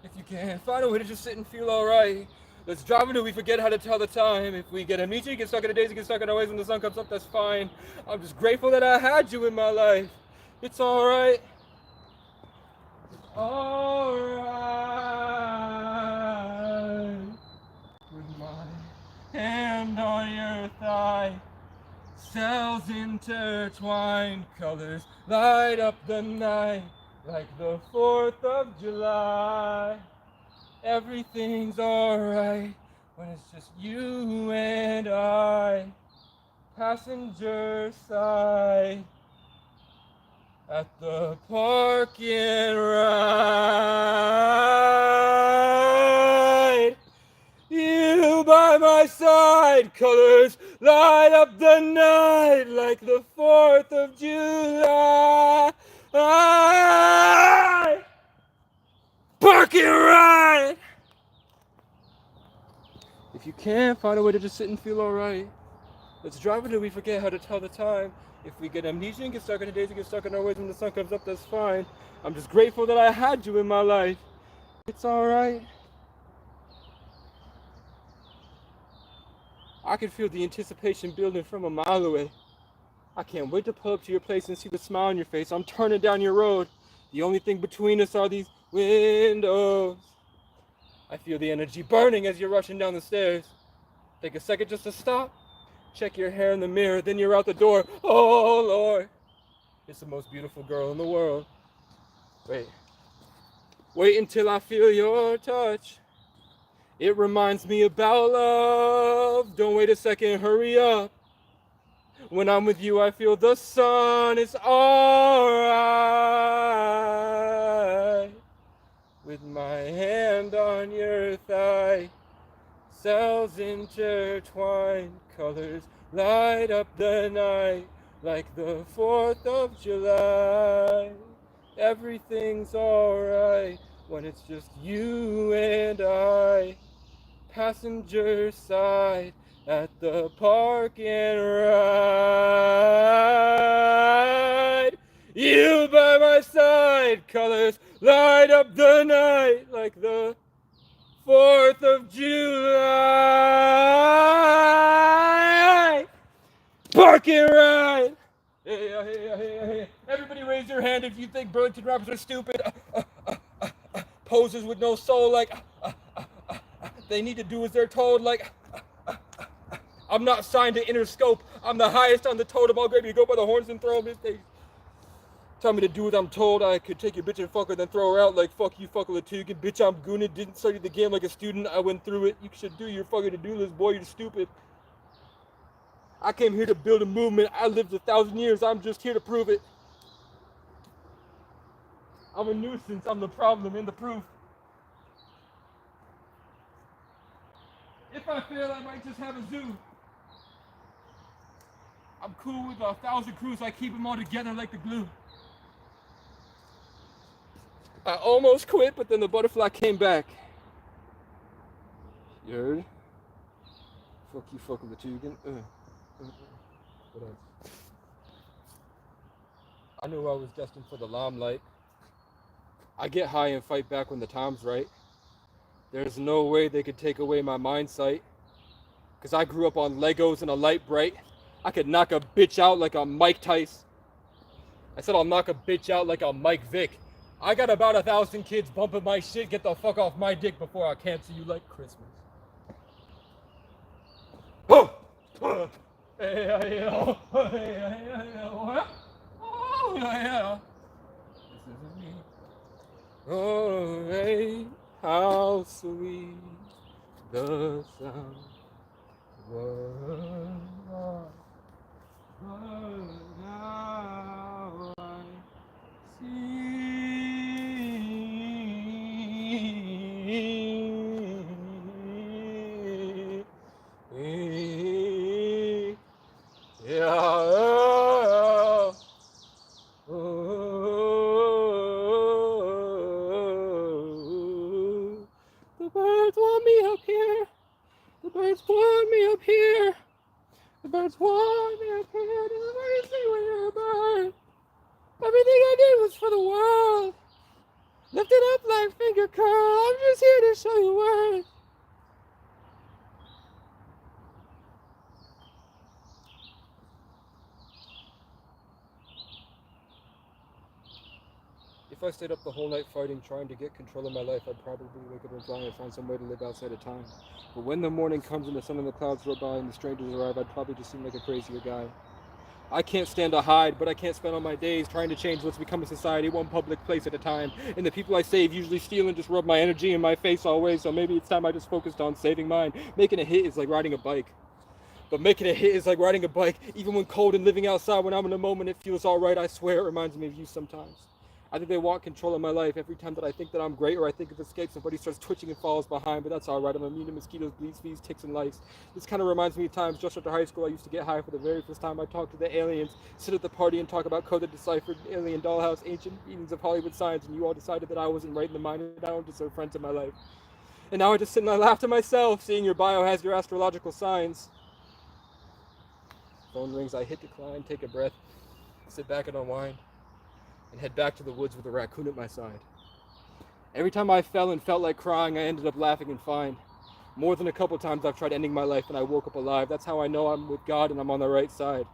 If you can't find a way to just sit and feel alright, let's drive until we forget how to tell the time. If we get amnesia, get stuck in the days, get stuck in our ways when the sun comes up, that's fine. I'm just grateful that I had you in my life. It's alright. Alright. With my hand on your thigh. Cells intertwined, colors light up the night like the 4th of July. Everything's alright when it's just you and I. Passenger side at the parking ride. You by my side, colors light up the night like the 4th of July. Parking ride. If you can't find a way to just sit and feel alright, let's drive until we forget how to tell the time. If we get amnesia and get stuck in the days and get stuck in our ways when the sun comes up, that's fine. I'm just grateful that I had you in my life. It's alright. I can feel the anticipation building from a mile away. I can't wait to pull up to your place and see the smile on your face. I'm turning down your road. The only thing between us are these windows. I feel the energy burning as you're rushing down the stairs. Take a second just to stop. Check your hair in the mirror, then you're out the door. Oh, Lord. It's the most beautiful girl in the world. Wait until I feel your touch. It reminds me about love. Don't wait a second, hurry up. When I'm with you, I feel the sun. It's alright. With my hand on your thigh. Cells intertwined, colors light up the night like the 4th of July. Everything's alright when it's just you and I. Passenger side at the parking ride. You by my side, colors light up the night like the 4th of July. Parking ride. Hey. Everybody raise your hand if you think Burlington rappers are stupid. Posers with no soul like they need to do as they're told like I'm not signed to Interscope. I'm the highest on the totem. I'll grab you, go by the horns and throw them. If they tell me to do what I'm told, I could take your bitch and fuck her, then throw her out like fuck you, fuck Latugan. Bitch, I'm gooning. Didn't study the game like a student. I went through it. You should do your fucking to-do list, boy. You're stupid. I came here to build a movement. I lived 1,000 years. I'm just here to prove it. I'm a nuisance. I'm the problem and the proof. If I fail, I might just have a zoo. I'm cool with 1,000 crews. I keep them all together like the glue. I almost quit, but then the butterfly came back. You heard? Fuck you, fuck Latugan. What else? I knew I was destined for the limelight. I get high and fight back when the time's right. There's no way they could take away my mind sight. Cause I grew up on Legos and a light bright. I could knock a bitch out like a Mike Tyson. I said I'll knock a bitch out like a Mike Vick. I got about 1,000 kids bumping my shit. Get the fuck off my dick before I cancel you like Christmas. Oh! This is me. Oh, hey, how sweet the sound was. But now I see. The birds want me up here. I stayed up the whole night fighting, trying to get control of my life, I'd probably wake up and fly and find some way to live outside of time. But when the morning comes and the sun and the clouds roll by and the strangers arrive, I'd probably just seem like a crazier guy. I can't stand to hide, but I can't spend all my days trying to change what's become a society, one public place at a time. And the people I save usually steal and just rub my energy in my face always, so maybe it's time I just focused on saving mine. Making a hit is like riding a bike. But making a hit is like riding a bike, even when cold and living outside. When I'm in a moment, it feels all right. I swear it reminds me of you sometimes. I think they want control of my life. Every time that I think that I'm great or I think of escape, somebody starts twitching and falls behind, but that's all right. I'm immune to mosquitoes, bleeds, fleas, ticks, and lice. This kind of reminds me of times just after high school I used to get high for the very first time. I talked to the aliens, sit at the party and talk about coded deciphered alien dollhouse, ancient meanings of Hollywood signs, and you all decided that I wasn't right in the mind and I don't deserve friends in my life. And now I just sit and I laugh to myself, seeing your bio has your astrological signs. Phone rings, I hit decline, take a breath, sit back and unwind, and head back to the woods with a raccoon at my side. Every time I fell and felt like crying, I ended up laughing and fine. More than a couple times I've tried ending my life and I woke up alive. That's how I know I'm with God and I'm on the right side.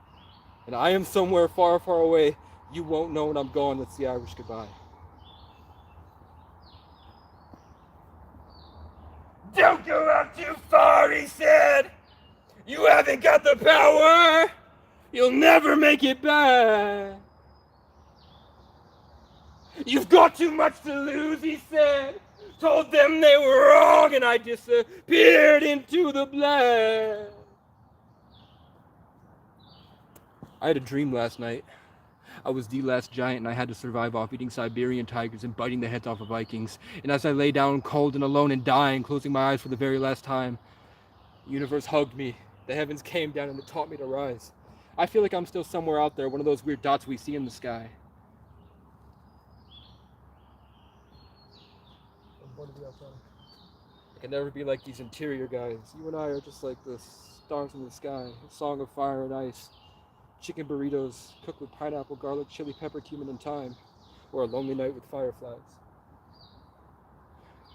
And I am somewhere far, far away. You won't know when I'm gone. That's the Irish goodbye. Don't go out too far, he said. You haven't got the power. You'll never make it back. You've got too much to lose, he said. Told them they were wrong and I disappeared into the black. I had a dream last night. I was the last giant and I had to survive off eating Siberian tigers and biting the heads off of Vikings. And as I lay down cold and alone and dying, closing my eyes for the very last time, the universe hugged me. The heavens came down and it taught me to rise. I feel like I'm still somewhere out there, one of those weird dots we see in the sky. I can never be like these interior guys. You and I are just like the stars in the sky, a song of fire and ice, chicken burritos cooked with pineapple, garlic, chili, pepper, cumin, and thyme, or a lonely night with fireflies.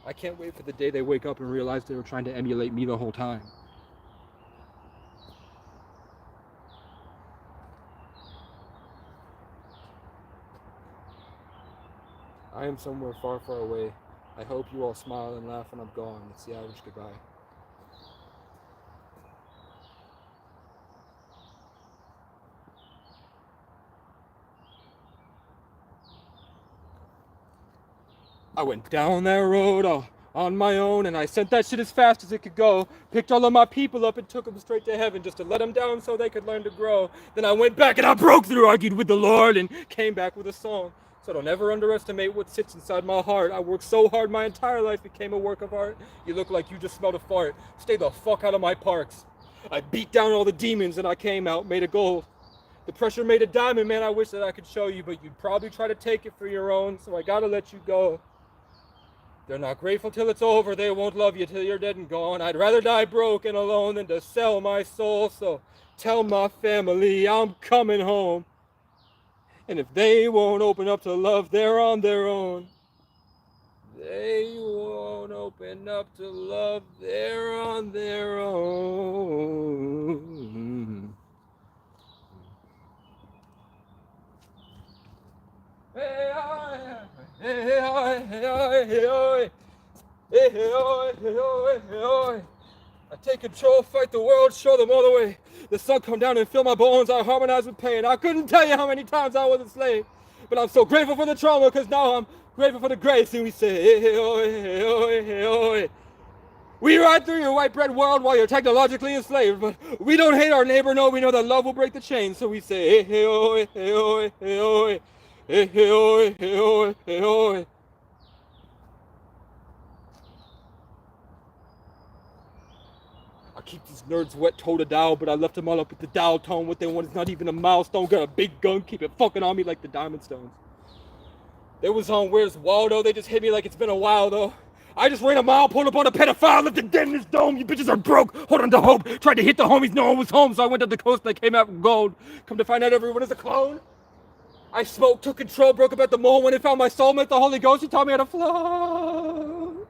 I can't wait for the day they wake up and realize they were trying to emulate me the whole time. I am somewhere far, far away. I hope you all smile and laugh when I'm gone. It's the Irish goodbye. I went down that road on my own and I sent that shit as fast as it could go. Picked all of my people up and took them straight to heaven just to let them down so they could learn to grow. Then I went back and I broke through, argued with the Lord, and came back with a song. So don't ever underestimate what sits inside my heart. I worked so hard my entire life became a work of art. You look like you just smelled a fart. Stay the fuck out of my parks. I beat down all the demons and I came out made of gold. The pressure made a diamond, man, I wish that I could show you, but you'd probably try to take it for your own, so I gotta let you go. They're not grateful till it's over, they won't love you till you're dead and gone. I'd rather die broke and alone than to sell my soul, so tell my family I'm coming home. And if they won't open up to love, they're on their own. They won't open up to love, they're on their own. Hey, hey, hey, I take control, fight the world, show them all the way. The sun come down and fill my bones, I harmonize with pain. I couldn't tell you how many times I was enslaved. But I'm so grateful for the trauma, cause now I'm grateful for the grace. And we say, hey, hey, hey, hey, hey. We ride through your white bread world while you're technologically enslaved. But we don't hate our neighbor, no, we know that love will break the chain. So we say, hey, hey, hey, hey, hey, hey. Hey, hey, oi, hey, oi, hey, oi. I keep these nerds wet toe to dial, but I left them all up with the dial tone. What they want is not even a milestone. Got a big gun, keep it fucking on me like the Diamond Stones. They was on Where's Waldo, they just hit me like it's been a while though. I just ran a mile, pulled up on a pedophile, left it dead in his dome. You bitches are broke, hold on to hope. Tried to hit the homies, no one was home, so I went up the coast and I came out with gold. Come to find out everyone is a clone. I smoked, took control, broke up at the mole. When I found my soulmate, the Holy Ghost, he taught me how to flow.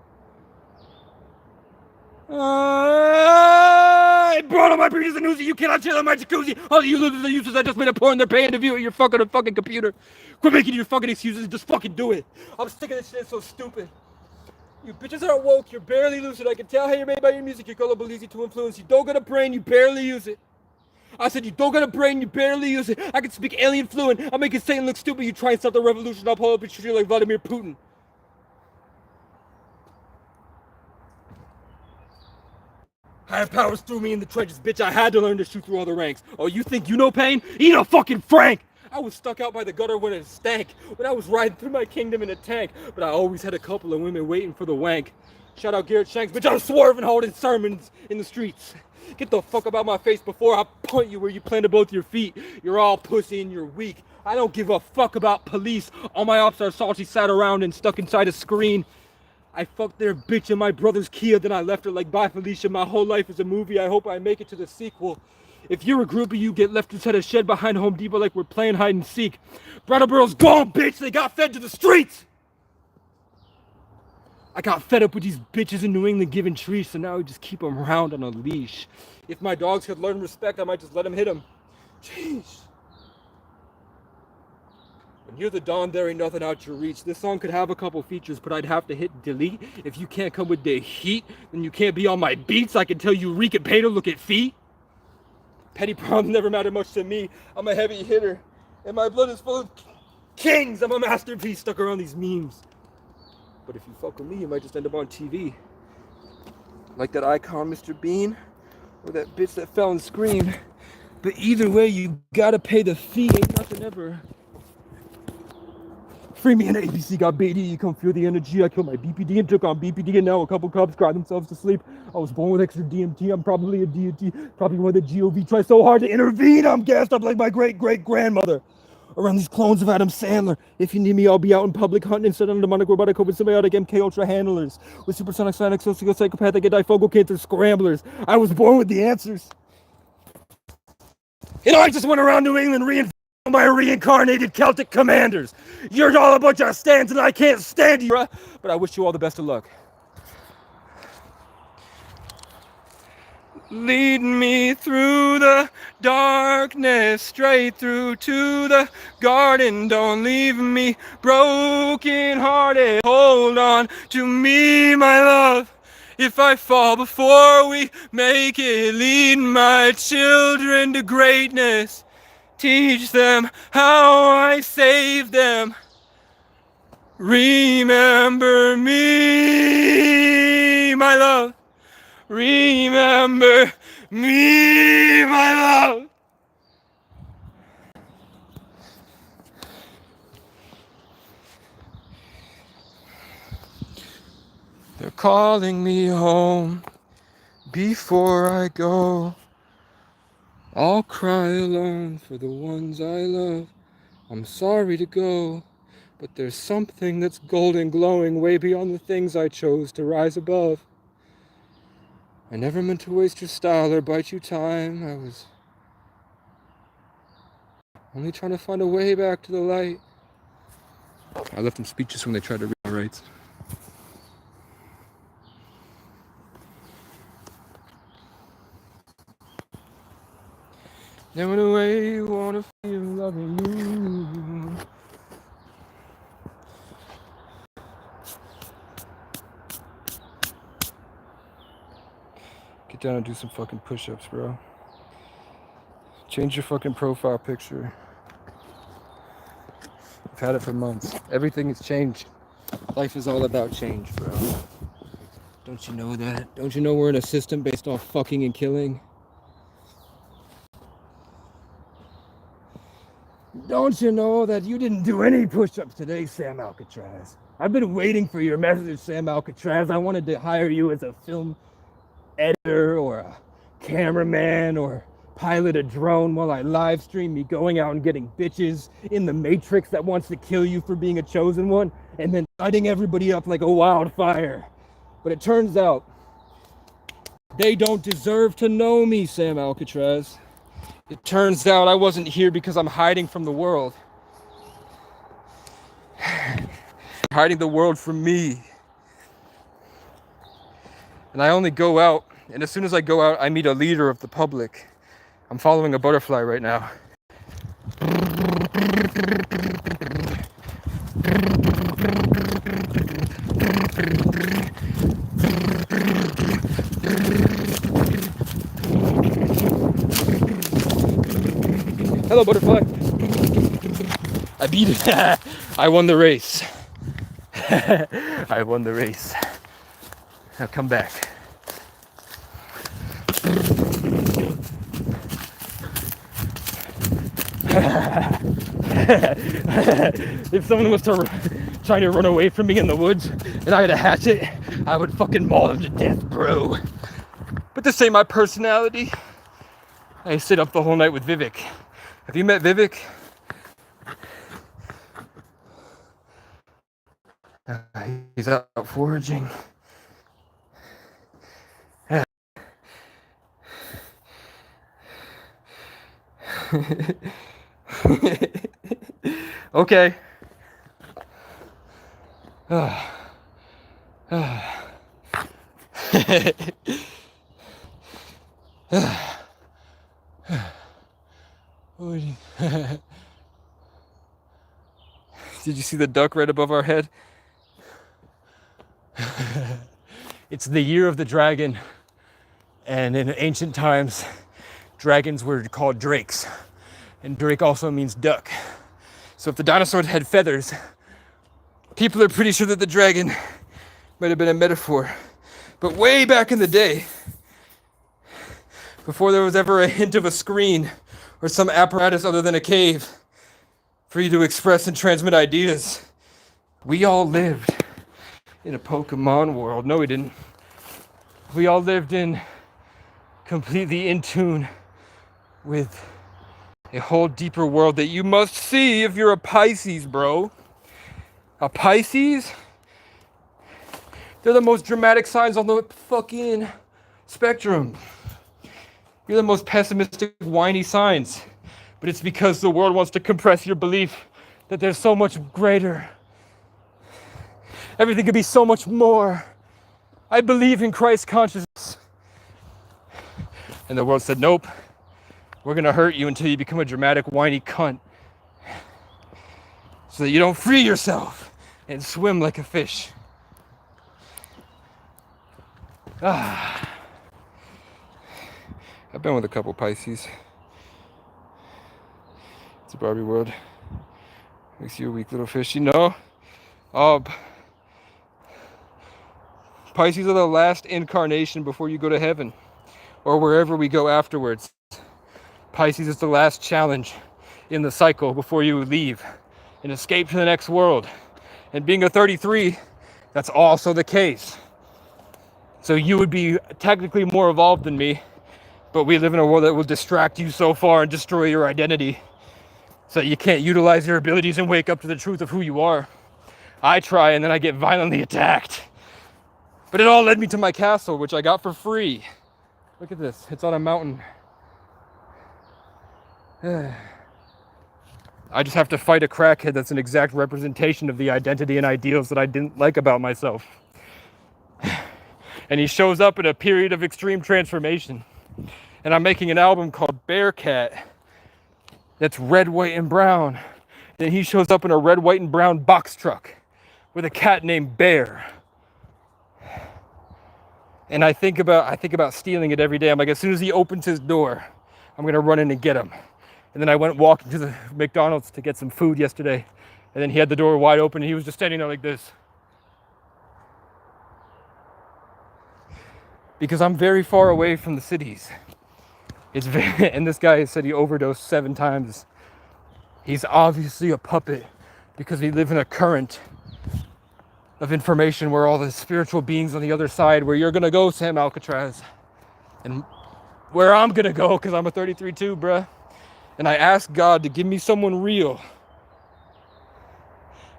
I brought on my breeders and Uzi. You cannot chill in my jacuzzi. All you losers are useless. I just made a porn. They're paying to view it. You're fucking a fucking computer. Quit making your fucking excuses. Just fucking do it. I'm sick of this shit. It's so stupid. You bitches aren't woke. You're barely lucid. I can tell how you're made by your music. You're gullible, easy to influence. You don't got a brain. You barely use it. I said you don't got a brain. You barely use it. I can speak alien fluent. I'm making Satan look stupid. You try and start the revolution. I'll pull up and shoot you like Vladimir Putin. Higher powers threw me in the trenches, bitch. I had to learn to shoot through all the ranks. Oh, you think you know pain? Eat a fucking Frank! I was stuck out by the gutter when it stank, when I was riding through my kingdom in a tank, but I always had a couple of women waiting for the wank. Shout out Garrett Shanks, bitch, I was swerving holding sermons in the streets. Get the fuck about my face before I point you where you planted both your feet. You're all pussy and you're weak. I don't give a fuck about police. All my ops are salty, sat around and stuck inside a screen. I fucked their bitch in my brother's Kia, then I left her like, bye Felicia, my whole life is a movie, I hope I make it to the sequel. If you're a groupie, you get left inside a shed behind Home Depot like we're playing hide and seek. Brattleboro's gone, bitch, they got fed to the streets! I got fed up with these bitches in New England giving treats, so now I just keep them around on a leash. If my dogs could learn respect, I might just let them hit them. Jeez. When you're the Don, there ain't nothing out your reach. This song could have a couple features, but I'd have to hit delete. If you can't come with the heat, then you can't be on my beats. I can tell you reek and paint look at feet. Petty problems never matter much to me. I'm a heavy hitter, and my blood is full of kings. I'm a masterpiece stuck around these memes. But if you fuck with me, you might just end up on TV. Like that icon, Mr. Bean, or that bitch that fell and screamed. But either way, you gotta pay the fee. Ain't nothing ever. Free me and ABC got Beatty, you come feel the energy. I killed my BPD and took on BPD, and now a couple cops cried themselves to sleep. I was born with extra DMT, I'm probably a deity, probably one of the GOV try so hard to intervene. I'm gassed up like my great-great-grandmother. Around these clones of Adam Sandler. If you need me, I'll be out in public hunting instead of demonic robotic open symbiotic MK Ultra handlers. With supersonic, sonic, sociopathic, antifungal cancer scramblers. I was born with the answers. And I just went around New England reinventing my reincarnated Celtic commanders. You're all a bunch of stands and I can't stand you, but I wish you all the best of luck. Lead me through the darkness, straight through to the garden. Don't leave me broken hearted. Hold on to me, my love. If I fall before we make it, lead my children to greatness. Teach them how I saved them. Remember me, my love. Remember me, my love. They're calling me home before I go. I'll cry alone for the ones I love. I'm sorry to go, but there's something that's golden glowing way beyond the things I chose to rise above. I never meant to waste your style or bite you time. I was only trying to find a way back to the light. I left them speechless when they tried to read my rights. Never the way you wanna feel loving you. Get down and do some fucking push-ups, bro. Change your fucking profile picture. I've had it for months. Everything has changed. Life is all about change, bro. Don't you know that? Don't you know we're in a system based off fucking and killing? Don't you know that you didn't do any push-ups today, Sam Alcatraz? I've been waiting for your message, Sam Alcatraz. I wanted to hire you as a film editor or a cameraman or pilot a drone while I live stream me going out and getting bitches in the Matrix that wants to kill you for being a chosen one and then lighting everybody up like a wildfire. But it turns out they don't deserve to know me, Sam Alcatraz. It turns out I wasn't here because I'm hiding from the world. Hiding the world from me. And I only go out And as soon as I go out, I meet a leader of the public. I'm following a butterfly right now. Hello, butterfly. I beat it. I won the race. I won the race. Now come back. If someone was trying to run away from me in the woods and I had a hatchet, I would fucking maul them to death, bro. But this ain't my personality. I stayed up the whole night with Vivek. Have you met Vivek? He's out foraging. Okay. Did you see the duck right above our head? It's the year of the dragon, and in ancient times, dragons were called drakes, and drake also means duck. So if the dinosaurs had feathers, people are pretty sure that the dragon might have been a metaphor. But way back in the day, before there was ever a hint of a screen or some apparatus other than a cave for you to express and transmit ideas, we all lived in a Pokemon world. No, we didn't. We all lived in completely in tune with a whole deeper world that you must see if you're a Pisces, bro. A Pisces? They're the most dramatic signs on the fucking spectrum. You're the most pessimistic, whiny signs. But it's because the world wants to compress your belief that there's so much greater. Everything could be so much more. I believe in Christ consciousness. And the world said, nope, we're gonna hurt you until you become a dramatic, whiny cunt. So that you don't free yourself and swim like a fish. I've been with a couple Pisces. It's a Barbie world. Makes you a weak little fish, you know? Pisces are the last incarnation before you go to heaven, or wherever we go afterwards. Pisces is the last challenge in the cycle before you leave and escape to the next world. And being a 33, that's also the case. So you would be technically more evolved than me, but we live in a world that will distract you so far and destroy your identity so that you can't utilize your abilities and wake up to the truth of who you are. I try and then I get violently attacked. But it all led me to my castle, which I got for free. Look at this, it's on a mountain. I just have to fight a crackhead that's an exact representation of the identity and ideals that I didn't like about myself. And he shows up in a period of extreme transformation. And I'm making an album called Bearcat that's red, white, and brown. And he shows up in a red, white, and brown box truck with a cat named Bear. And I think about stealing it every day. I'm like, as soon as he opens his door, I'm gonna run in and get him. And then I went walking to the McDonald's to get some food yesterday. And then he had the door wide open and he was just standing there like this. Because I'm very far away from the cities. And this guy said he overdosed 7 times. He's obviously a puppet because we live in a current of information where all the spiritual beings on the other side, where you're gonna go, Sam Alcatraz, and where I'm gonna go, because I'm a 33 too, bruh. And I asked God to give me someone real.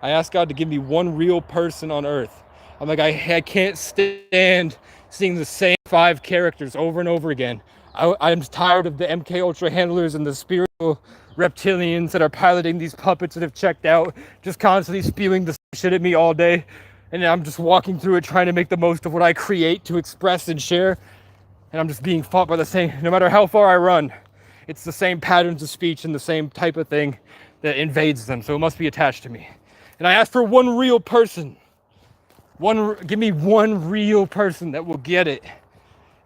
I asked God to give me one real person on earth. I'm like, I can't stand seeing the same 5 characters over and over again. I'm tired of the MK Ultra handlers and the spiritual reptilians that are piloting these puppets that have checked out, just constantly spewing the shit at me all day. And I'm just walking through it trying to make the most of what I create to express and share. And I'm just being fought by the same, no matter how far I run, it's the same patterns of speech and the same type of thing that invades them. So it must be attached to me. And I asked for one real person. Give me one real person that will get it.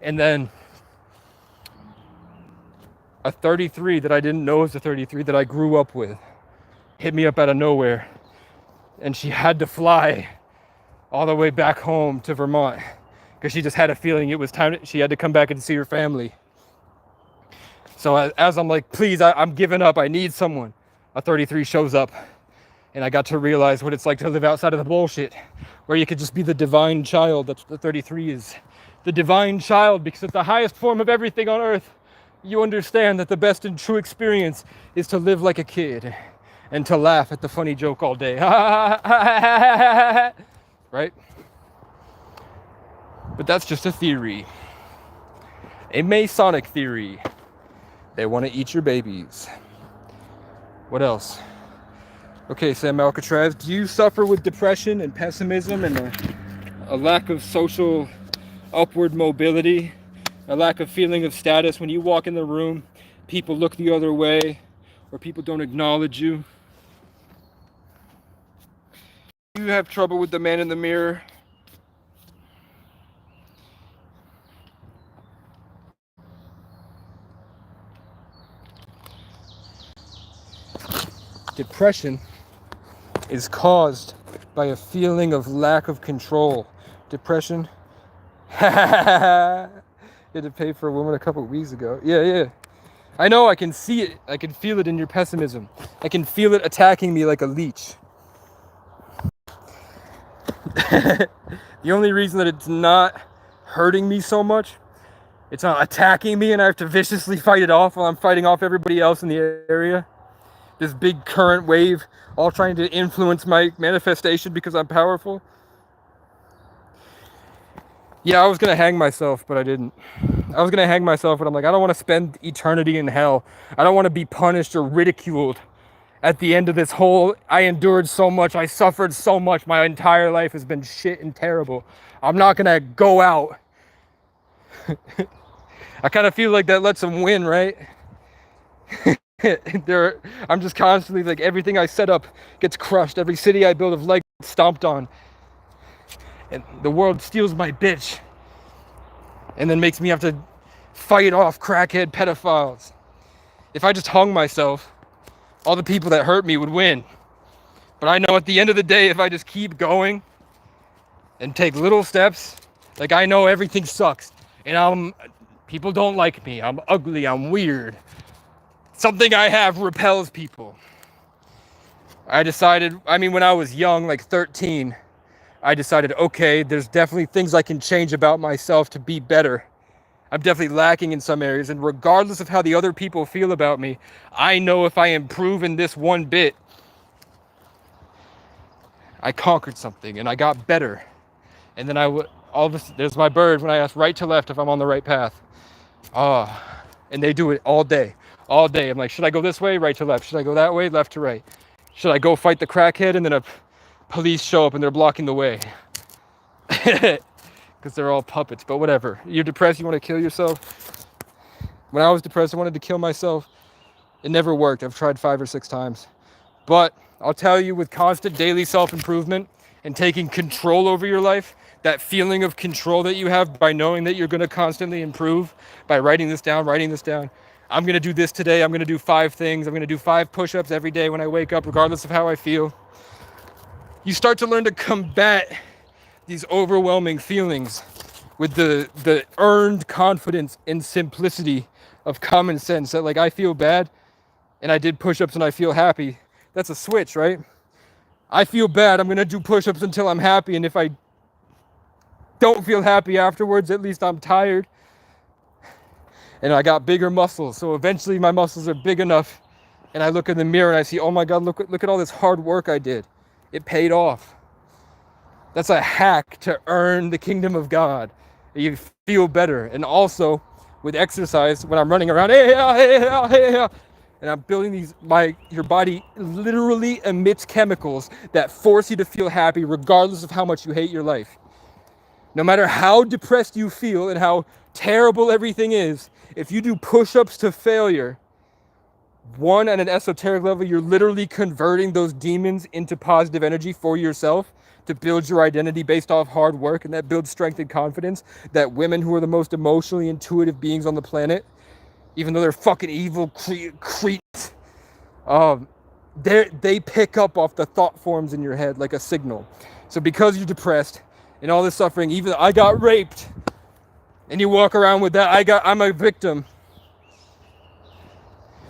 And then a 33 that I didn't know was a 33 that I grew up with hit me up out of nowhere. And she had to fly all the way back home to Vermont because she just had a feeling it was time. She had to come back and see her family. So as I'm like, please, I'm giving up. I need someone. A 33 shows up. And I got to realize what it's like to live outside of the bullshit, where you could just be the divine child. That's what the 33 is. The divine child, because it's the highest form of everything on earth. You understand that the best and true experience is to live like a kid and to laugh at the funny joke all day. Right? But that's just a theory. A Masonic theory. They want to eat your babies. What else? Okay, Sam Alcatraz, do you suffer with depression and pessimism and a lack of social upward mobility, a lack of feeling of status? When you walk in the room, people look the other way, or people don't acknowledge you? Do you have trouble with the man in the mirror? Depression is caused by a feeling of lack of control. Depression. You had to pay for a woman a couple of weeks ago. Yeah. I know, I can see it. I can feel it in your pessimism. I can feel it attacking me like a leech. The only reason that it's not hurting me so much, it's not attacking me and I have to viciously fight it off while I'm fighting off everybody else in the area. This big current wave, all trying to influence my manifestation because I'm powerful. Yeah, I was gonna hang myself, but I didn't. I was gonna hang myself, but I'm like, I don't want to spend eternity in hell. I don't want to be punished or ridiculed at the end of this whole, I endured so much, I suffered so much, my entire life has been shit and terrible. I'm not gonna go out. I kind of feel like that lets them win, right? I'm just constantly like, everything I set up gets crushed. Every city I build of leg stomped on. And the world steals my bitch. And then makes me have to fight off crackhead pedophiles. If I just hung myself, all the people that hurt me would win. But I know at the end of the day, if I just keep going and take little steps, like I know everything sucks. And people don't like me. I'm ugly. I'm weird. Something I have repels people. I decided, when I was young, like 13, I decided, okay, there's definitely things I can change about myself to be better. I'm definitely lacking in some areas, and regardless of how the other people feel about me, I know if I improve in this one bit, I conquered something and I got better. And then there's my bird when I ask right to left if I'm on the right path. And they do it all day. All day. I'm like, should I go this way? Right to left. Should I go that way? Left to right. Should I go fight the crackhead? And then a police show up and they're blocking the way. Because they're all puppets, but whatever. You're depressed, you want to kill yourself? When I was depressed, I wanted to kill myself. It never worked. I've tried 5 or 6 times. But I'll tell you, with constant daily self-improvement and taking control over your life, that feeling of control that you have by knowing that you're going to constantly improve, by writing this down, I'm going to do this today. I'm going to do 5 things. I'm going to do 5 push-ups every day when I wake up, regardless of how I feel. You start to learn to combat these overwhelming feelings with the earned confidence and simplicity of common sense. That, like, I feel bad and I did push-ups and I feel happy. That's a switch, right? I feel bad. I'm going to do push-ups until I'm happy. And if I don't feel happy afterwards, at least I'm tired. And I got bigger muscles. So eventually my muscles are big enough. And I look in the mirror and I see, oh my God, look at all this hard work I did. It paid off. That's a hack to earn the kingdom of God. You feel better. And also with exercise, when I'm running around, and I'm building your body literally emits chemicals that force you to feel happy regardless of how much you hate your life. No matter how depressed you feel and how terrible everything is, if you do push-ups to failure, one, at an esoteric level, you're literally converting those demons into positive energy for yourself to build your identity based off hard work, and that builds strength and confidence that women who are the most emotionally intuitive beings on the planet, even though they're fucking evil creeps, they pick up off the thought forms in your head like a signal. So because you're depressed and all this suffering, even I got raped, and you walk around with that, I'm a victim,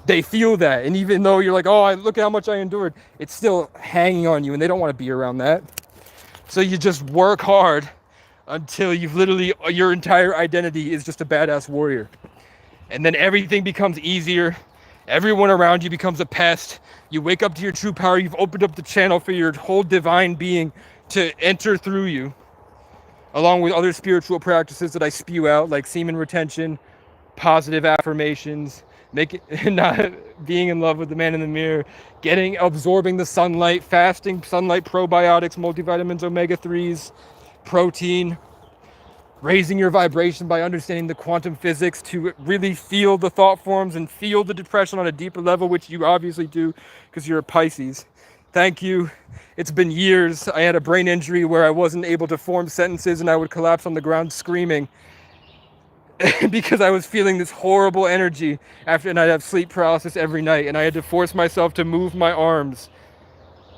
they feel that. And even though you're like, oh, look at how much I endured, it's still hanging on you, and they don't want to be around that. So you just work hard until you've literally, your entire identity is just a badass warrior. And then everything becomes easier. Everyone around you becomes a pest. You wake up to your true power. You've opened up the channel for your whole divine being to enter through you, along with other spiritual practices that I spew out, like semen retention, positive affirmations, not being in love with the man in the mirror, absorbing the sunlight, fasting, sunlight probiotics, multivitamins, omega-3s, protein, raising your vibration by understanding the quantum physics to really feel the thought forms and feel the depression on a deeper level, which you obviously do because you're a Pisces. Thank you. It's been years. I had a brain injury where I wasn't able to form sentences, and I would collapse on the ground screaming because I was feeling this horrible energy and I'd have sleep paralysis every night, and I had to force myself to move my arms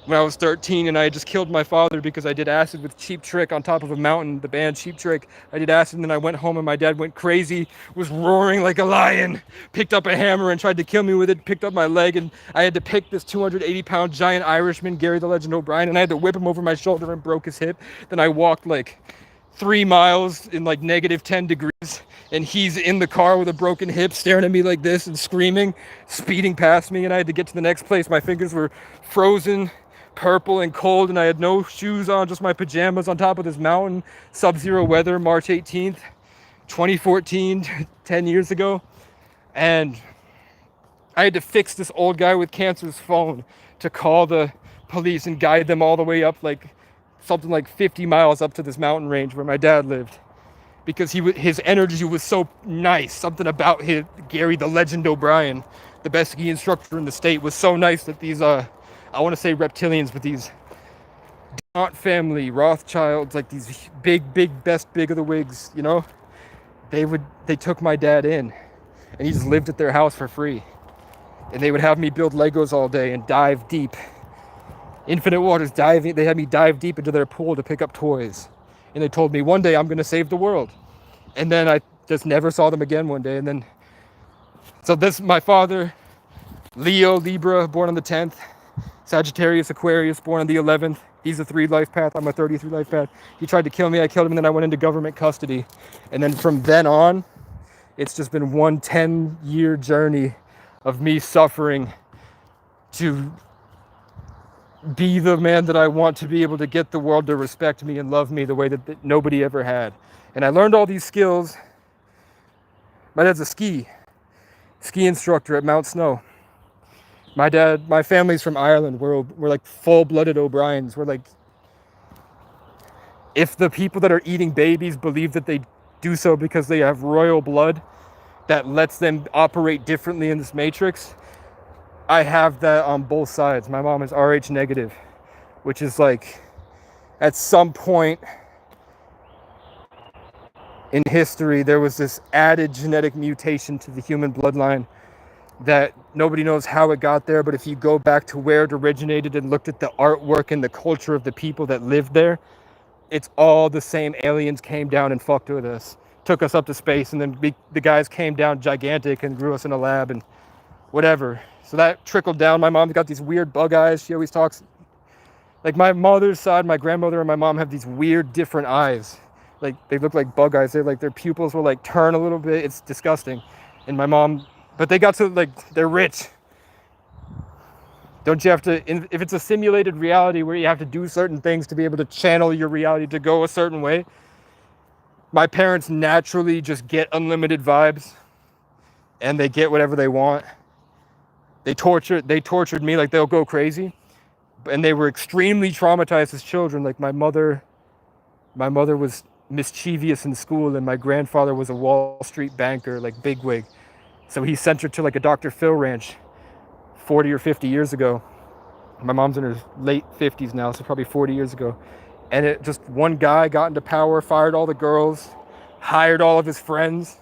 when I was 13, and I had just killed my father because I did acid with Cheap Trick on top of a mountain, the band Cheap Trick. I did acid, and then I went home, and my dad went crazy, was roaring like a lion, picked up a hammer and tried to kill me with it, picked up my leg, and I had to pick this 280-pound giant Irishman, Gary the Legend O'Brien, and I had to whip him over my shoulder and broke his hip. Then I walked like 3 miles in like -10 degrees, and he's in the car with a broken hip staring at me like this and screaming, speeding past me, and I had to get to the next place. My fingers were frozen, purple and cold, and I had no shoes on, just my pajamas on top of this mountain, sub-zero weather, March 18th, 2014, 10 years ago. And I had to fix this old guy with cancer's phone to call the police and guide them all the way up, like something like 50 miles up to this mountain range where my dad lived, because his energy was so nice. Something about Gary the Legend O'Brien, the best ski instructor in the state, was so nice that these I want to say reptilians, but these Daunt family, Rothschilds, like these big of the wigs, you know, they took my dad in, and he just lived at their house for free, and they would have me build Legos all day and dive deep. Infinite Waters diving, they had me dive deep into their pool to pick up toys. And they told me one day I'm going to save the world. And then I just never saw them again one day. And then, so my father, Leo, Libra, born on the 10th, Sagittarius, Aquarius, born on the 11th. He's a 3 life path. I'm a 33 life path. He tried to kill me. I killed him. And then I went into government custody. And then from then on, it's just been one 10-year journey of me suffering to be the man that I want to be, able to get the world to respect me and love me the way that nobody ever had. And I learned all these skills. My dad's a ski instructor at Mount Snow. My family's from Ireland. We're like full-blooded O'Briens. We're like, if the people that are eating babies believe that they do so because they have royal blood that lets them operate differently in this matrix, I have that on both sides. My mom is Rh negative, which is like, at some point in history, there was this added genetic mutation to the human bloodline that nobody knows how it got there, but if you go back to where it originated and looked at the artwork and the culture of the people that lived there, it's all the same. Aliens came down and fucked with us, took us up to space, and then the guys came down gigantic and grew us in a lab and whatever. So that trickled down. My mom's got these weird bug eyes. She always talks, like my mother's side, my grandmother and my mom have these weird different eyes. Like they look like bug eyes. They're like, their pupils will like turn a little bit. It's disgusting. And my mom, but they got to like, they're rich. Don't you have to, if it's a simulated reality where you have to do certain things to be able to channel your reality to go a certain way, my parents naturally just get unlimited vibes and they get whatever they want. They tortured me, like they'll go crazy. And they were extremely traumatized as children. Like my mother mischievous in school, and my grandfather was a Wall Street banker, like bigwig. So he sent her to like a Dr. Phil ranch 40 or 50 years ago. My mom's in her late 50s now, so probably 40 years ago. And it just one guy got into power, fired all the girls, hired all of his friends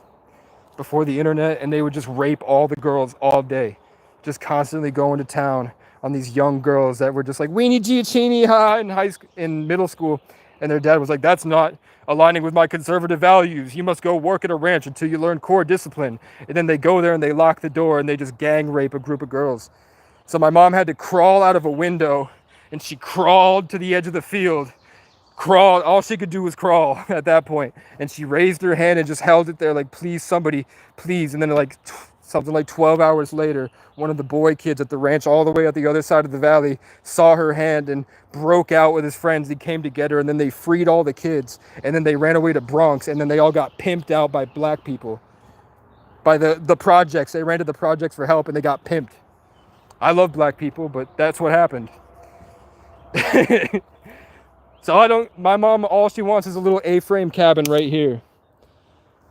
before the internet, and they would just rape all the girls all day, just constantly going to town on these young girls that were just like weenie Giacchini in middle school. And their dad was like, that's not aligning with my conservative values. You must go work at a ranch until you learn core discipline. And then they go there and they lock the door and they just gang rape a group of girls. So my mom had to crawl out of a window, and she crawled to the edge of the field. Crawled, all she could do was crawl at that point. And she raised her hand and just held it there like, please, somebody, please. And then like something like 12 hours later, one of the boy kids at the ranch all the way at the other side of the valley saw her hand and broke out with his friends. He came together, and then they freed all the kids. And then they ran away to Bronx, and then they all got pimped out by black people. By the projects. They ran to the projects for help, and they got pimped. I love black people, but that's what happened. So my mom, all she wants is a little A-frame cabin right here.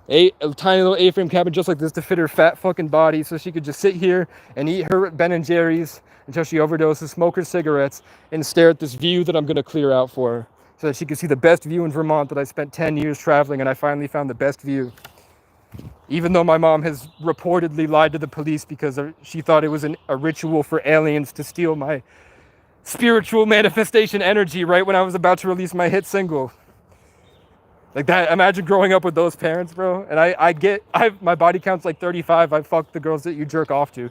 A tiny little A-frame cabin just like this to fit her fat fucking body, so she could just sit here and eat her Ben & Jerry's until she overdoses, smoke her cigarettes, and stare at this view that I'm going to clear out for her, so that she can see the best view in Vermont that I spent 10 years traveling, and I finally found the best view. Even though my mom has reportedly lied to the police because she thought it was a ritual for aliens to steal my spiritual manifestation energy right when I was about to release my hit single. Like that, imagine growing up with those parents, bro. And my body count's like 35. I fuck the girls that you jerk off to.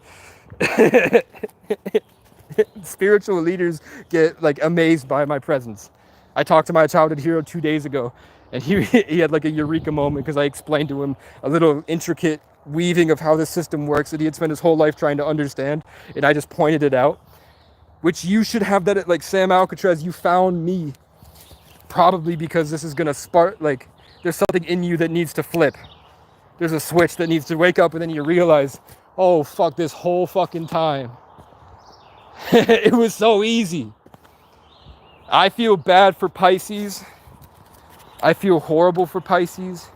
Spiritual leaders get like amazed by my presence. I talked to my childhood hero 2 days ago, and he had like a eureka moment because I explained to him a little intricate weaving of how this system works that he had spent his whole life trying to understand, and I just pointed it out. Which you should have that at like Sam Alcatraz. You found me probably because this is gonna spark, like there's something in you that needs to flip. There's a switch that needs to wake up, and then you realize, oh fuck, this whole fucking time it was so easy. I feel bad for Pisces. I feel horrible for Pisces.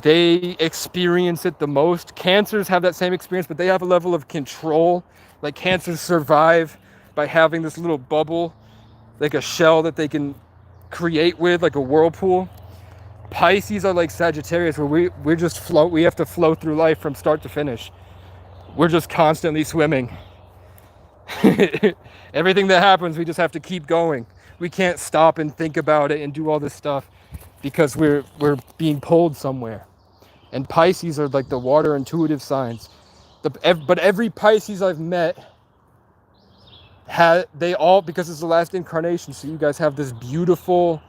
They experience it the most. Cancers have that same experience, but they have a level of control. Like cancers survive by having this little bubble, like a shell that they can create with, like a whirlpool. Pisces are like Sagittarius, where we just float. We have to flow through life from start to finish. We're just constantly swimming. Everything that happens, we just have to keep going. We can't stop and think about it and do all this stuff because we're being pulled somewhere. And Pisces are like the water intuitive signs. But every Pisces I've met, they all, because it's the last incarnation, so you guys have this beautiful,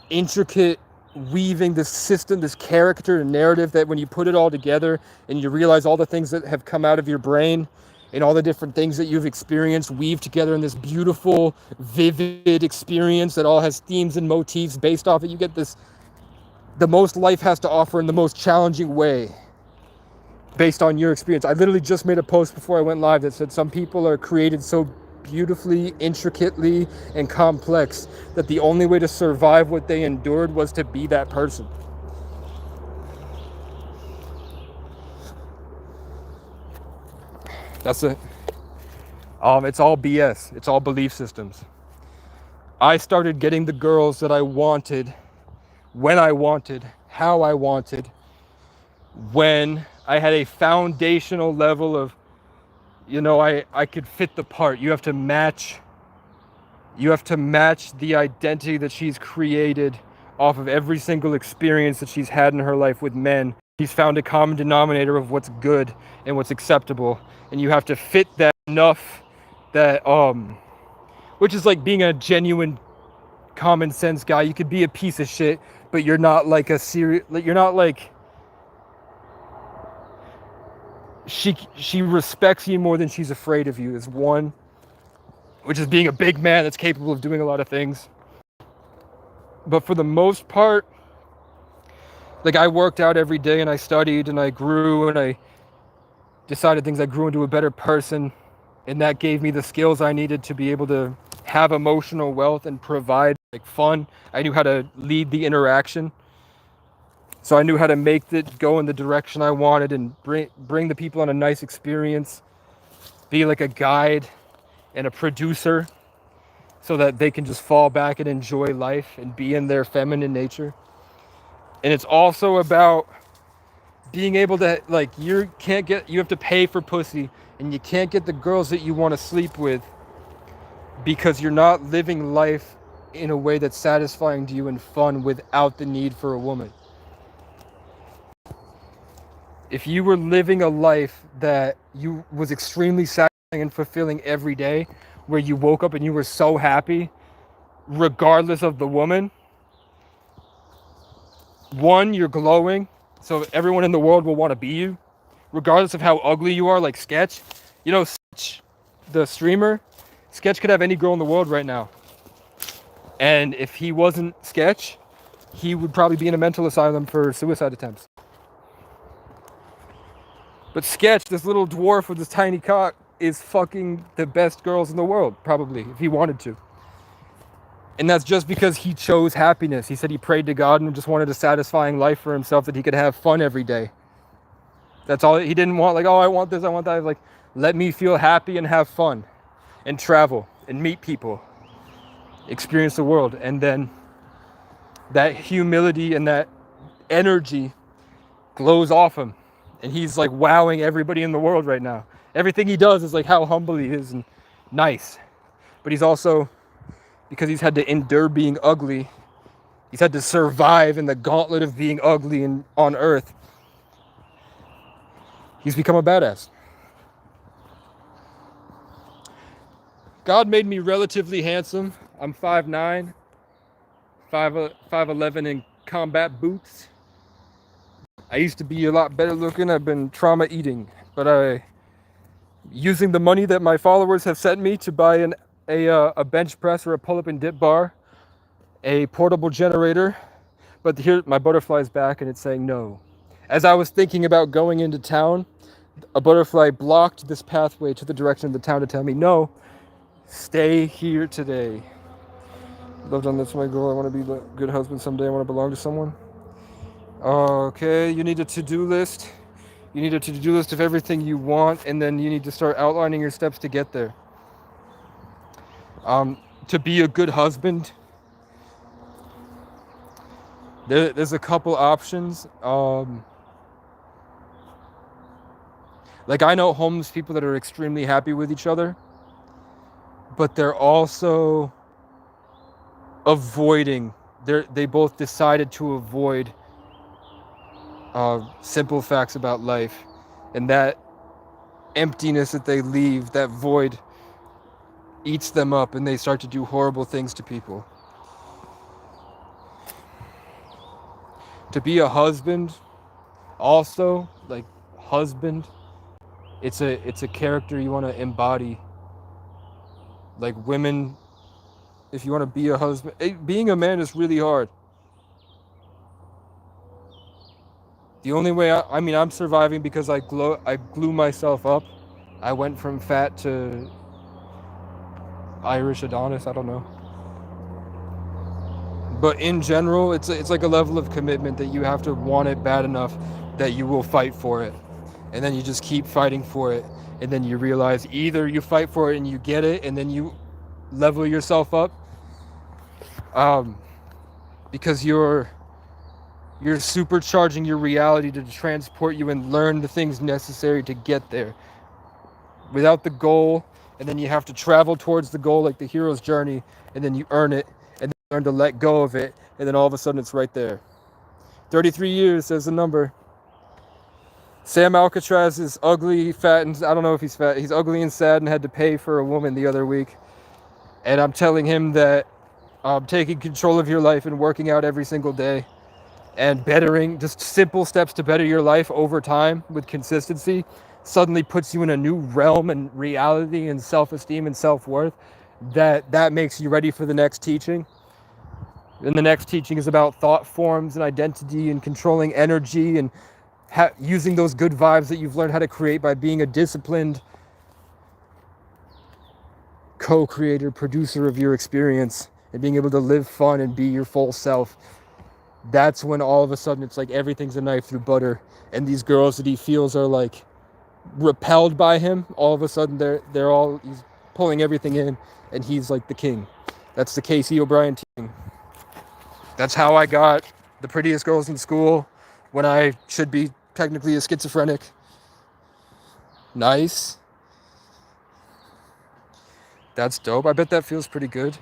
intricate weaving, this system, this character and narrative that when you put it all together and you realize all the things that have come out of your brain and all the different things that you've experienced weave together in this beautiful, vivid experience that all has themes and motifs based off it, you get this, the most life has to offer in the most challenging way based on your experience. I literally just made a post before I went live that said some people are created so beautifully, intricately, and complex that the only way to survive what they endured was to be that person. That's it. It's all BS. It's all belief systems. I started getting the girls that I wanted, when I wanted, how I wanted, when I had a foundational level of, I could fit the part. You have to match the identity that she's created off of every single experience that she's had in her life with men. She's found a common denominator of what's good and what's acceptable. And you have to fit that enough that, which is like being a genuine common sense guy. You could be a piece of shit, but you're not like you're not like, she respects you more than she's afraid of you is one, which is being a big man that's capable of doing a lot of things. But for the most part, like I worked out every day and I studied and I grew and I decided things. I grew into a better person, and that gave me the skills I needed to be able to have emotional wealth and provide like fun. I knew how to lead the interaction. So I knew how to make it go in the direction I wanted and bring the people on a nice experience, be like a guide and a producer so that they can just fall back and enjoy life and be in their feminine nature. And it's also about being able to, like, you have to pay for pussy, and you can't get the girls that you want to sleep with because you're not living life in a way that's satisfying to you and fun without the need for a woman. If you were living a life that you was extremely satisfying and fulfilling every day, where you woke up and you were so happy regardless of the woman, one, you're glowing, so everyone in the world will want to be you regardless of how ugly you are. Like Sketch, you know, Sketch, the streamer, Sketch could have any girl in the world right now, and if he wasn't Sketch, he would probably be in a mental asylum for suicide attempts. But Sketch, this little dwarf with this tiny cock, is fucking the best girls in the world, probably, if he wanted to. And that's just because he chose happiness. He said he prayed to God and just wanted a satisfying life for himself, that he could have fun every day. That's all. He didn't want, like, oh, I want this, I want that. He was like, let me feel happy and have fun and travel and meet people, experience the world. And then that humility and that energy glows off him. And he's like wowing everybody in the world right now. Everything he does is like how humble he is and nice. But he's also, because he's had to endure being ugly, he's had to survive in the gauntlet of being ugly and on Earth. He's become a badass. God made me relatively handsome. I'm 5'9", 5'11" in combat boots. I used to be a lot better looking. I've been trauma eating, but using the money that my followers have sent me to buy a bench press or a pull-up and dip bar, a portable generator. But here, my butterfly's back and it's saying no. As I was thinking about going into town, a butterfly blocked this pathway to the direction of the town to tell me, no, stay here today. Love John, that's my goal. I want to be a good husband someday. I want to belong to someone. Okay, you need a to-do list. You need a to-do list of everything you want, and then you need to start outlining your steps to get there. To be a good husband, there's a couple options. Like, I know homeless people that are extremely happy with each other, but they're also avoiding. They both decided to avoid simple facts about life, and that emptiness that they leave, that void, eats them up, and they start to do horrible things to people. To be a husband, also, like, husband, it's a character you want to embody. Like, women, if you want to be a husband, being a man is really hard. The only way, I'm surviving because I glue myself up. I went from fat to Irish Adonis, I don't know. But in general, it's like a level of commitment that you have to want it bad enough that you will fight for it. And then you just keep fighting for it. And then you realize either you fight for it and you get it and then you level yourself up. Because you're supercharging your reality to transport you and learn the things necessary to get there. Without the goal, and then you have to travel towards the goal like the hero's journey, and then you earn it, and then you learn to let go of it, and then all of a sudden it's right there. 33 years is the number. Sam Alcatraz is ugly, fat, and I don't know if he's fat. He's ugly and sad and had to pay for a woman the other week. And I'm telling him that taking control of your life and working out every single day and bettering, just simple steps to better your life over time with consistency, suddenly puts you in a new realm and reality and self-esteem and self-worth that makes you ready for the next teaching. And the next teaching is about thought forms and identity and controlling energy and using those good vibes that you've learned how to create by being a disciplined co-creator, producer of your experience, and being able to live fun and be your full self. that's when all of a sudden it's like everything's a knife through butter, and these girls that he feels are like repelled by him, all of a sudden he's pulling everything in, and he's like the king. That's the Casey O'Brien team. That's how I got the prettiest girls in school when I should be technically a schizophrenic. Nice. That's dope. I bet that feels pretty good.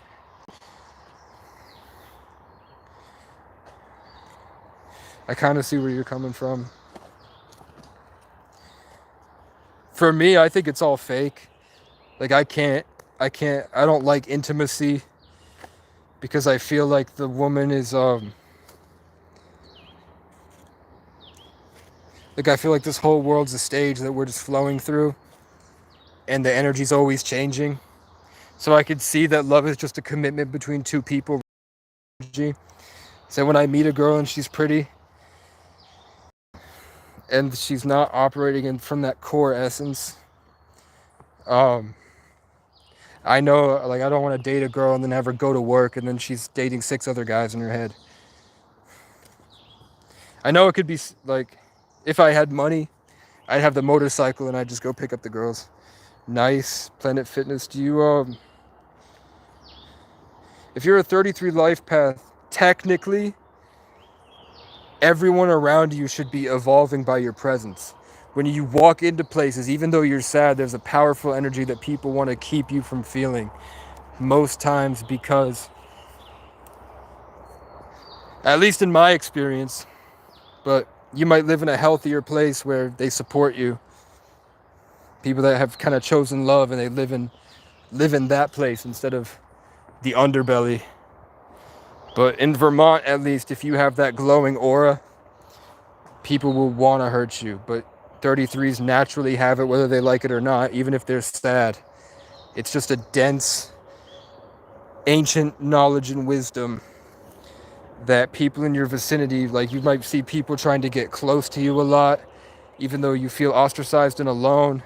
I kind of see where you're coming from. For me, I think it's all fake. Like I don't like intimacy because I feel like the woman is like I feel like this whole world's a stage that we're just flowing through, and the energy's always changing. So I could see that love is just a commitment between two people. So when I meet a girl and she's pretty and she's not operating in from that core essence, I know, like, I don't want to date a girl and then have her go to work and then she's dating 6 other guys in her head. I know it could be like, if I had money, I'd have the motorcycle and I'd just go pick up the girls. Nice. Planet Fitness. Do you, if you're a 33 life path, technically, everyone around you should be evolving by your presence. When you walk into places, even though you're sad, there's a powerful energy that people want to keep you from feeling. Most times because, at least in my experience, but you might live in a healthier place where they support you. People that have kind of chosen love and they live in that place instead of the underbelly. But in Vermont, at least, if you have that glowing aura, people will want to hurt you. But 33s naturally have it whether they like it or not, even if they're sad. It's just a dense, ancient knowledge and wisdom that people in your vicinity, like you might see people trying to get close to you a lot, even though you feel ostracized and alone.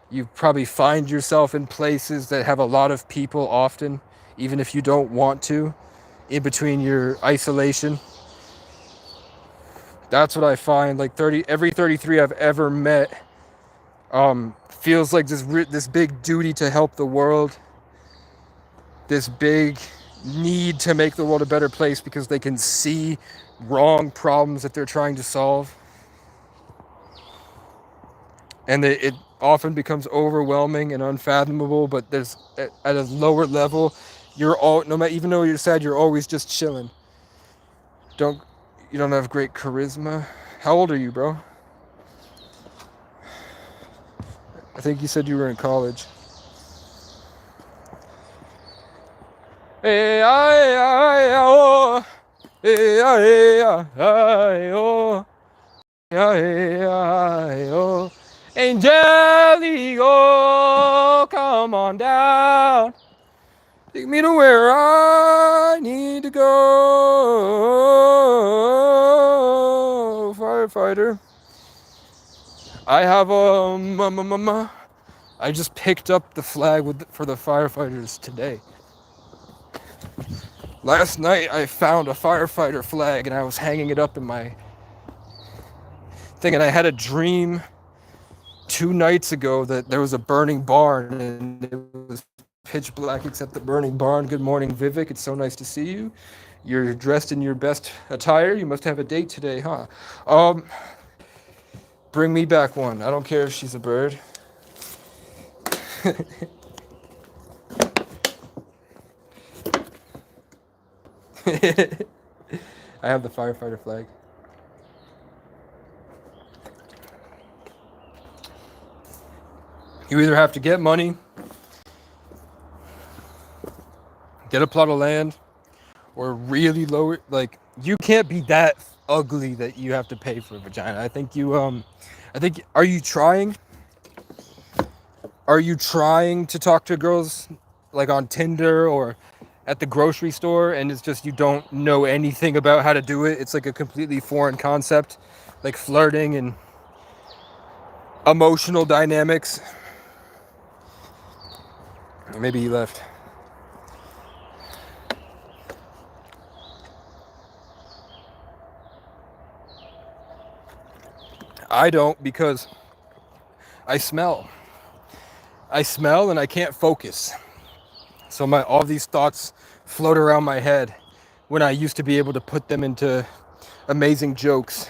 You probably find yourself in places that have a lot of people often, even if you don't want to, in between your isolation. That's what I find. Like every 33 I've ever met feels like this big duty to help the world, this big need to make the world a better place because they can see wrong problems that they're trying to solve. And it often becomes overwhelming and unfathomable, but there's at a lower level, no matter, even though you're sad, you're always just chilling. You don't have great charisma. How old are you, bro? I think you said you were in college. Hey, I, oh. Hey, I, oh. Hey, I, oh. Angelico, come on down. Take me to where I need to go. Firefighter. I have I just picked up the flag for the firefighters today. Last night I found a firefighter flag and I was hanging it up in my thing, and I had a dream 2 nights ago that there was a burning barn and it was pitch black except the burning barn. Good morning, Vivek. It's so nice to see you. You're dressed in your best attire. You must have a date today, huh? Bring me back one. I don't care if she's a bird. I have the firefighter flag. You either have to get money, get a plot of land, or really lower. Like, you can't be that ugly that you have to pay for a vagina. Are you trying? Are you trying to talk to girls like on Tinder or at the grocery store, and it's just you don't know anything about how to do it? It's like a completely foreign concept, like flirting and emotional dynamics. Maybe he left. I don't, because I smell. I smell and I can't focus. So all these thoughts float around my head when I used to be able to put them into amazing jokes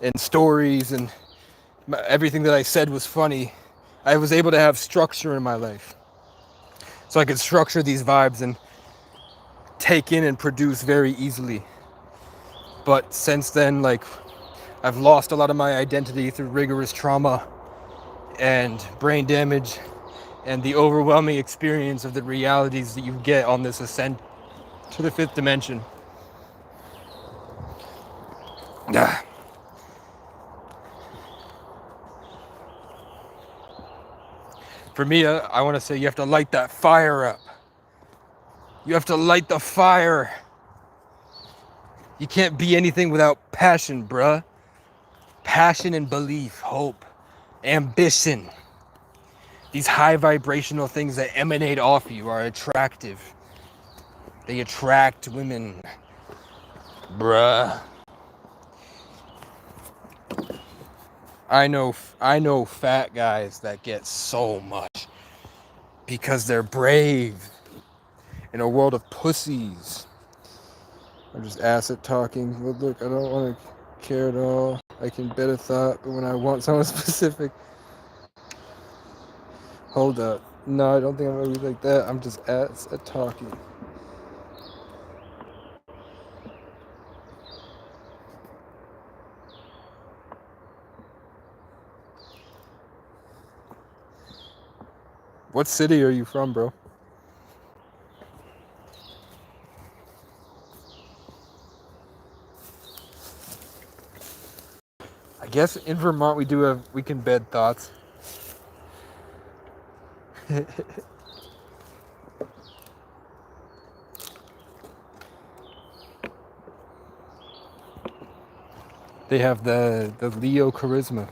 and stories, and everything that I said was funny. I was able to have structure in my life. So I could structure these vibes and take in and produce very easily. But since then, like, I've lost a lot of my identity through rigorous trauma and brain damage and the overwhelming experience of the realities that you get on this ascent to the fifth dimension. For me, I want to say you have to light that fire up. You have to light the fire. You can't be anything without passion, bruh. Passion and belief, hope, ambition. These high vibrational things that emanate off you are attractive. They attract women, bruh. I know fat guys that get so much because they're brave in a world of pussies. I'm just acid talking. But look, I don't want to care at all. I can bet a thought, but when I want someone specific, hold up. No, I don't think I'm gonna be like that. I'm just acid talking. What city are you from, bro? I guess in Vermont we can bed thoughts. They have the Leo charisma.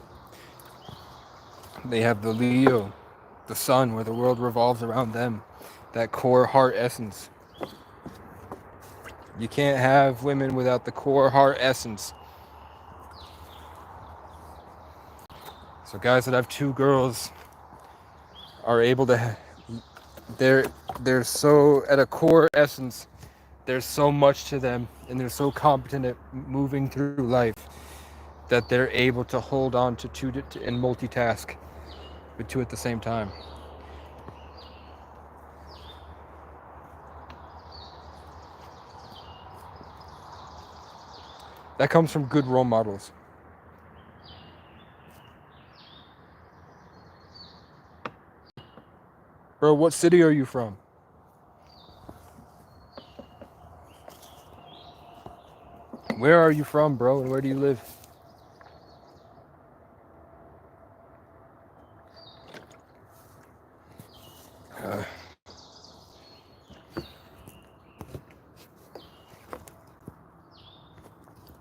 They have the Leo, the sun, where the world revolves around them. That core heart essence. You can't have women without the core heart essence. So guys that have two girls are able to, they're so, at a core essence, there's so much to them, and they're so competent at moving through life that they're able to hold on to two and multitask with two at the same time. That comes from good role models. Bro, what city are you from? Where are you from, bro, and where do you live?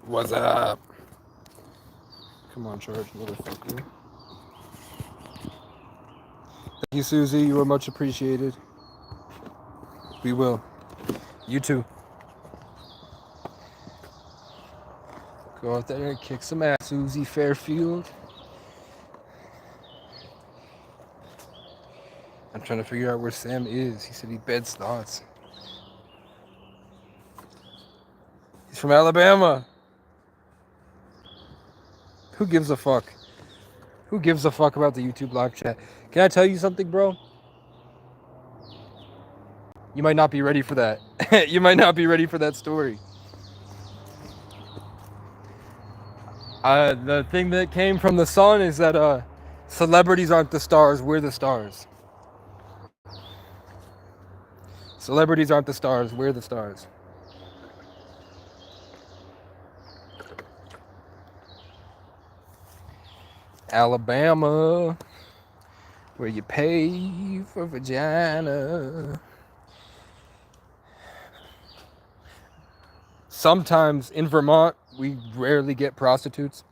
What's up? Come on, Charge, motherfucker. Thank you, Susie. You are much appreciated. We will. You too. Go out there and kick some ass, Susie Fairfield. I'm trying to figure out where Sam is. He said he beds thoughts. He's from Alabama. Who gives a fuck? Who gives a fuck about the YouTube live chat? Can I tell you something, bro? You might not be ready for that. You might not be ready for that story. The thing that came from the sun is that celebrities aren't the stars, we're the stars. Celebrities aren't the stars, we're the stars. Alabama, where you pay for vagina. Sometimes in Vermont, we rarely get prostitutes.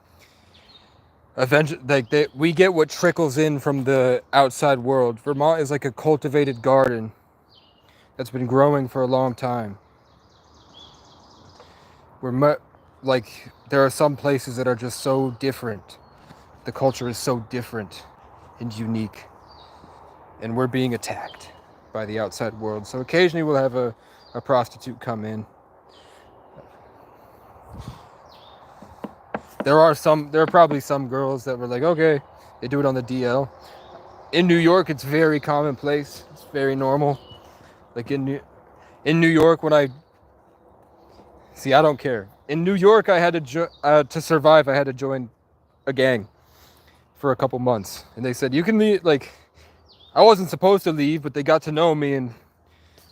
Eventually, we get what trickles in from the outside world. Vermont is like a cultivated garden that's been growing for a long time. There are some places that are just so different. the culture is so different and unique, and we're being attacked by the outside world. So occasionally we'll have a prostitute come in. There are probably some girls that were like, okay, they do it on the DL. In New York, it's very commonplace. It's very normal. Like in New York, I don't care. In New York, I had to survive. I had to join a gang for a couple months, and they said you can leave. Like, I wasn't supposed to leave, but they got to know me and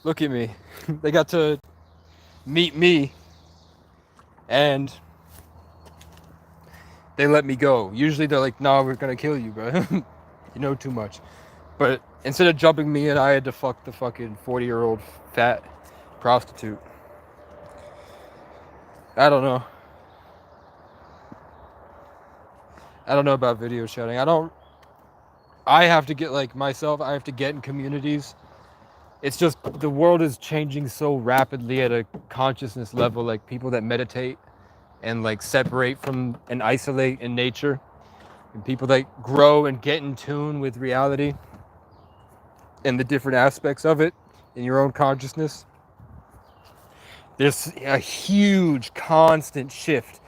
look at me. They got to meet me, and they let me go. Usually they're like, "No, we're gonna kill you, bro. You know too much." But instead of jumping me in, I had to fuck the fucking 40-year-old fat prostitute. I don't know. I don't know about video chatting. I have to get, like, myself, I have to get in communities. It's just, the world is changing so rapidly at a consciousness level. Like, people that meditate and, like, separate from and isolate in nature, and people that grow and get in tune with reality and the different aspects of it in your own consciousness. There's a huge constant shift.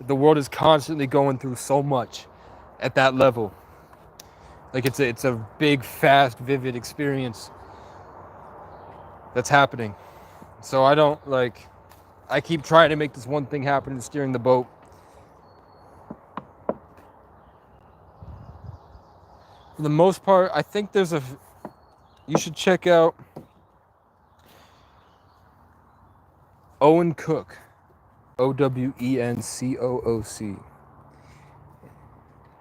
The world is constantly going through so much at that level. Like, it's a big, fast, vivid experience that's happening. So I keep trying to make this one thing happen and steering the boat. For the most part, I think you should check out Owen Cook, Owencooc.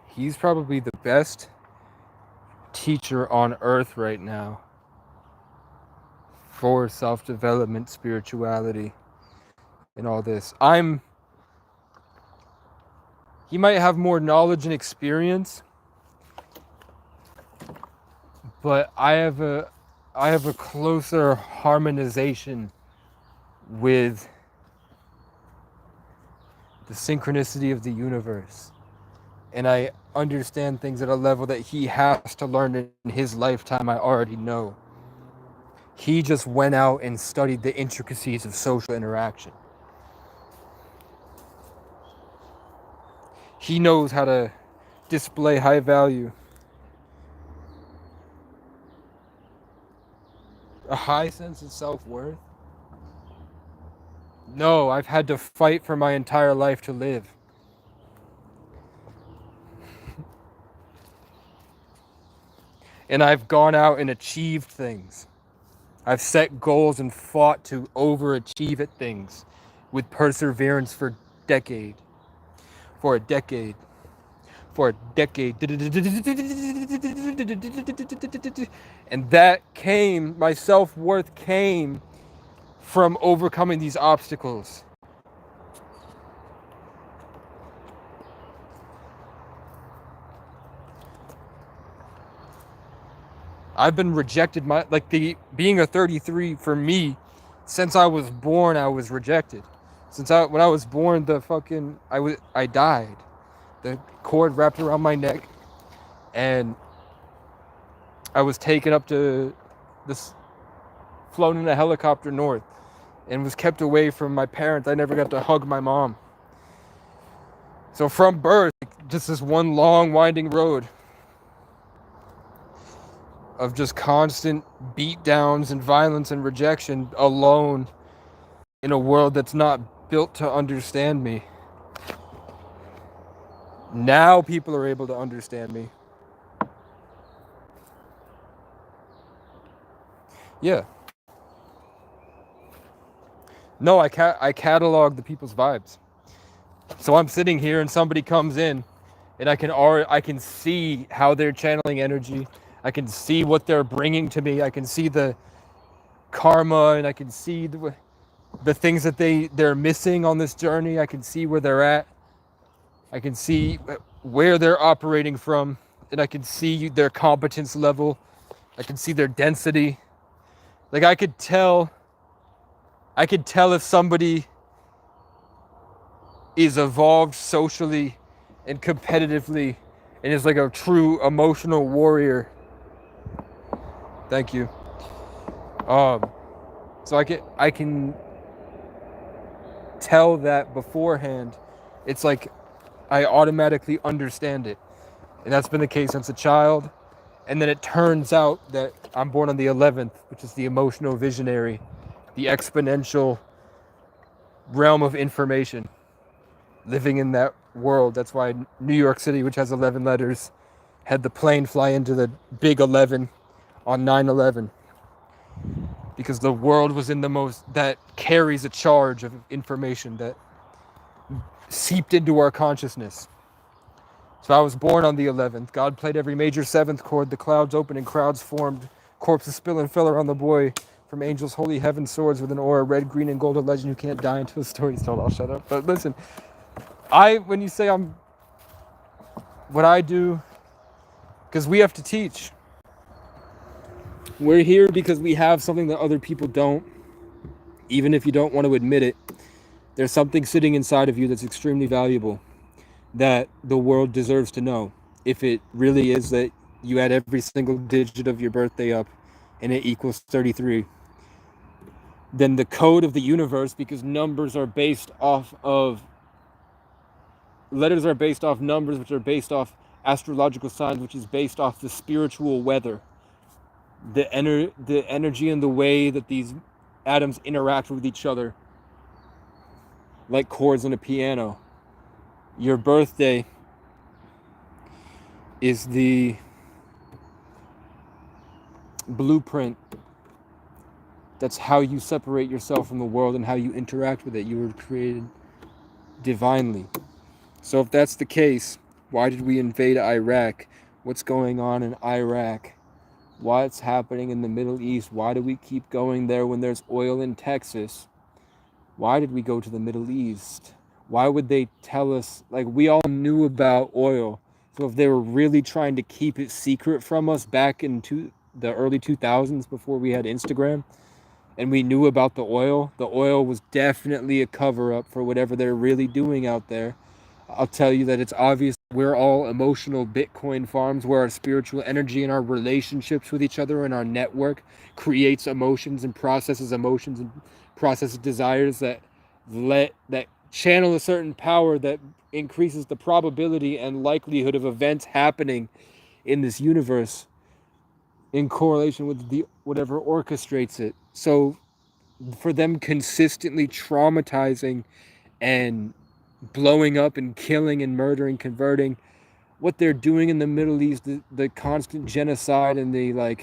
He's probably the best teacher on earth right now for self-development, spirituality, and all this. He might have more knowledge and experience, but I have a closer harmonization with the synchronicity of the universe. And I understand things at a level that he has to learn in his lifetime. I already know. He just went out and studied the intricacies of social interaction. He knows how to display high value. A high sense of self-worth? No, I've had to fight for my entire life to live. And I've gone out and achieved things. I've set goals and fought to overachieve at things with perseverance for a decade. And my self-worth came from overcoming these obstacles. I've been rejected, being a 33 for me, since I was born, I was rejected. When I was born, I died. The cord wrapped around my neck, and I was taken up to flown in a helicopter north, and was kept away from my parents. I never got to hug my mom. So from birth, just this one long winding road of just constant beatdowns and violence and rejection, alone in a world that's not built to understand me. Now people are able to understand me. Yeah. No, I catalog the people's vibes. So I'm sitting here and somebody comes in, and I can see how they're channeling energy. I can see what they're bringing to me. I can see the karma, and I can see the things that they're missing on this journey. I can see where they're at. I can see where they're operating from, and I can see their competence level. I can see their density. Like, I could tell if somebody is evolved socially and competitively and is like a true emotional warrior. Thank you. So I can tell that beforehand. It's like I automatically understand it, and that's been the case since a child. And then it turns out that I'm born on the 11th, which is the emotional visionary, the exponential realm of information, living in that world. That's why New York City, which has 11 letters, had the plane fly into the big 11 on 9/11, because the world was in the most, that carries a charge of information that seeped into our consciousness. So I was born on the 11th. God played every major seventh chord. The clouds opened and crowds formed. Corpses spill and fell around the boy. From angels, holy heaven swords with an aura, red, green, and gold, a legend who can't die until the story's told. I'll shut up. But listen, when you say what I do, because we have to teach. We're here because we have something that other people don't. Even if you don't want to admit it, there's something sitting inside of you that's extremely valuable, that the world deserves to know. If it really is that you add every single digit of your birthday up and it equals 33, then the code of the universe, because numbers are based off of letters, are based off numbers, which are based off astrological signs, which is based off the spiritual weather, the energy and the way that these atoms interact with each other, like chords in a piano. Your birthday is the blueprint. That's how you separate yourself from the world and how you interact with it. You were created divinely. So if that's the case, why did we invade Iraq? What's going on in Iraq? What's happening in the Middle East? Why do we keep going there when there's oil in Texas? Why did we go to the Middle East? Why would they tell us? Like, we all knew about oil. So if they were really trying to keep it secret from us back in the early 2000s, before we had Instagram, and we knew about the oil was definitely a cover-up for whatever they're really doing out there. I'll tell you that it's obvious we're all emotional Bitcoin farms, where our spiritual energy and our relationships with each other and our network creates emotions and processes desires that channel a certain power that increases the probability and likelihood of events happening in this universe in correlation with whatever orchestrates it. So for them consistently traumatizing and blowing up and killing and murdering, converting, what they're doing in the Middle East, the constant genocide, and the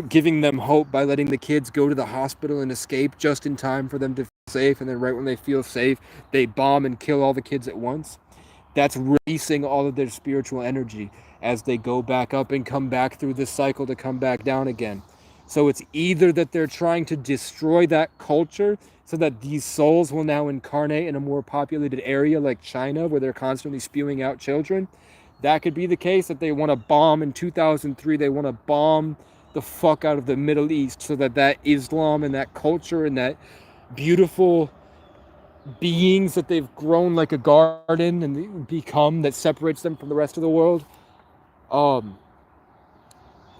giving them hope by letting the kids go to the hospital and escape just in time for them to feel safe, and then right when they feel safe, they bomb and kill all the kids at once. That's releasing all of their spiritual energy as they go back up and come back through this cycle to come back down again. So it's either that they're trying to destroy that culture so that these souls will now incarnate in a more populated area like China, where they're constantly spewing out children. That could be the case, that they want to bomb in 2003. They want to bomb the fuck out of the Middle East so that Islam and that culture and that beautiful beings that they've grown like a garden and become, that separates them from the rest of the world, so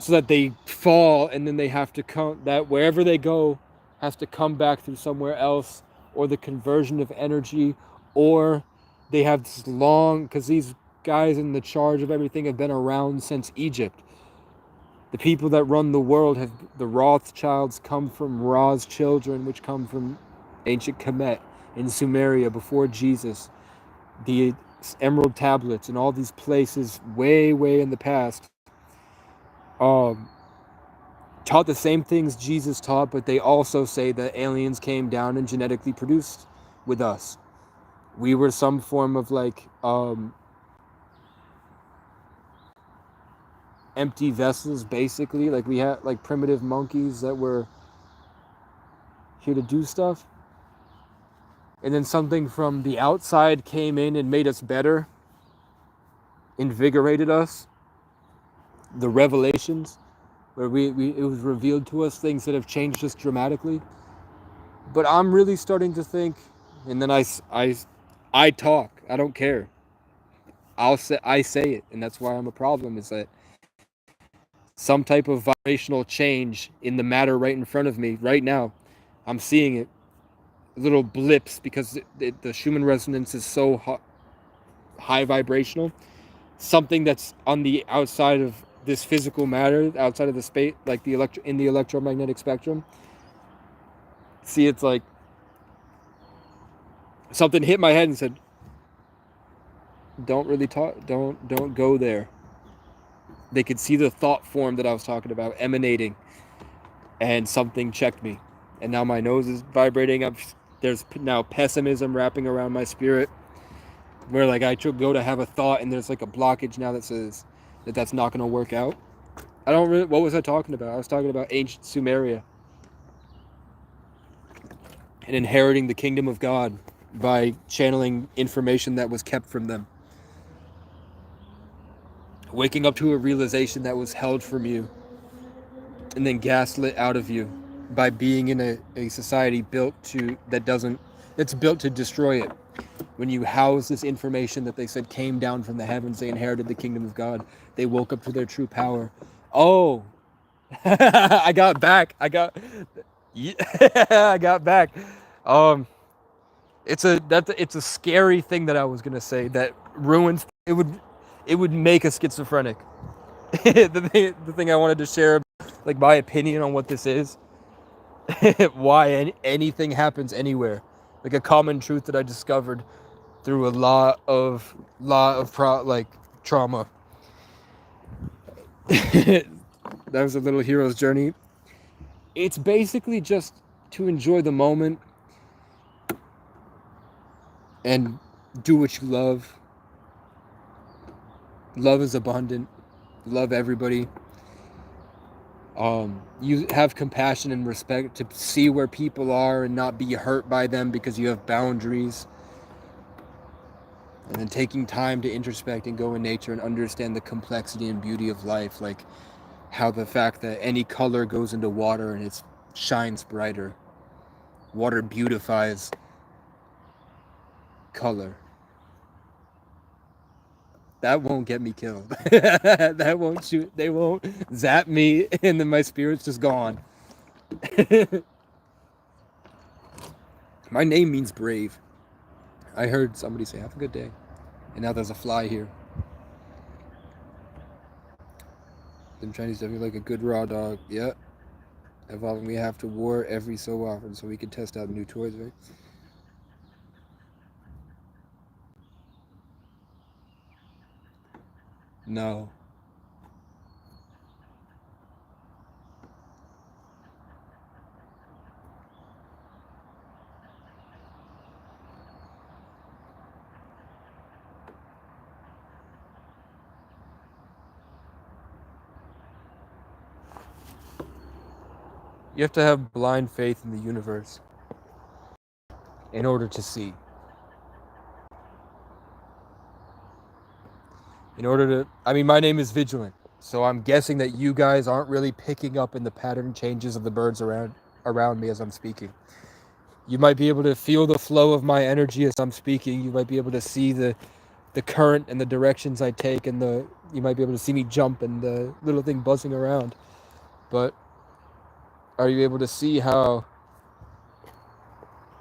that they fall, and then they have to come, that wherever they go has to come back through somewhere else, or the conversion of energy, or they have this long, because these guys in the charge of everything have been around since Egypt. The people that run the world the Rothschilds come from Ra's children, which come from ancient Kemet in Sumeria before Jesus. The Emerald Tablets and all these places way, way in the past taught the same things Jesus taught, but they also say that aliens came down and genetically produced with us. We were some form of empty vessels, basically. Like, we had like primitive monkeys that were here to do stuff. And then something from the outside came in and made us better, invigorated us. The revelations, where it was revealed to us things that have changed us dramatically. But I'm really starting to think, and then I talk, I don't care. I say it, and that's why I'm a problem. Is that some type of vibrational change in the matter right in front of me right now? I'm seeing it, little blips, because the Schumann resonance is so high vibrational. Something that's on the outside of this physical matter, outside of the space, like the in the electromagnetic spectrum. See, it's like something hit my head and said, "Don't really talk. Don't go there." They could see the thought form that I was talking about emanating, and something checked me, and now my nose is vibrating. There's now pessimism wrapping around my spirit, where like I go to have a thought, and there's like a blockage now that says that that's not going to work out. I don't really. What was I talking about? I was talking about ancient Sumeria and inheriting the kingdom of God by channeling information that was kept from them. Waking up to a realization that was held from you and then gaslit out of you by being in a society that's built to destroy it. When you house this information that they said came down from the heavens, they inherited the kingdom of God, they woke up to their true power. Oh, I got back. Yeah, I got back. It's a scary thing that I was gonna say that ruins. It would make a schizophrenic. The thing I wanted to share, like my opinion on what this is, why anything happens anywhere, like a common truth that I discovered through a lot of trauma. That was a little hero's journey. It's basically just to enjoy the moment and do what you love. Love is abundant. Love everybody. You have compassion and respect to see where people are and not be hurt by them because you have boundaries. And then taking time to introspect and go in nature and understand the complexity and beauty of life, like how the fact that any color goes into water and it shines brighter. Water beautifies color. That won't get me killed. That won't shoot. They won't zap me, and then my spirit's just gone. My name means brave. I heard somebody say, "Have a good day," and now there's a fly here. Them Chinese definitely like a good raw dog. Yep. Evolving, we have to war every so often so we can test out new toys, right? No. You have to have blind faith in the universe in order to see. My name is Vigilant, so I'm guessing that you guys aren't really picking up in the pattern changes of the birds around me as I'm speaking. You might be able to feel the flow of my energy as I'm speaking. You might be able to see the current and the directions I take, and you might be able to see me jump and the little thing buzzing around. But are you able to see how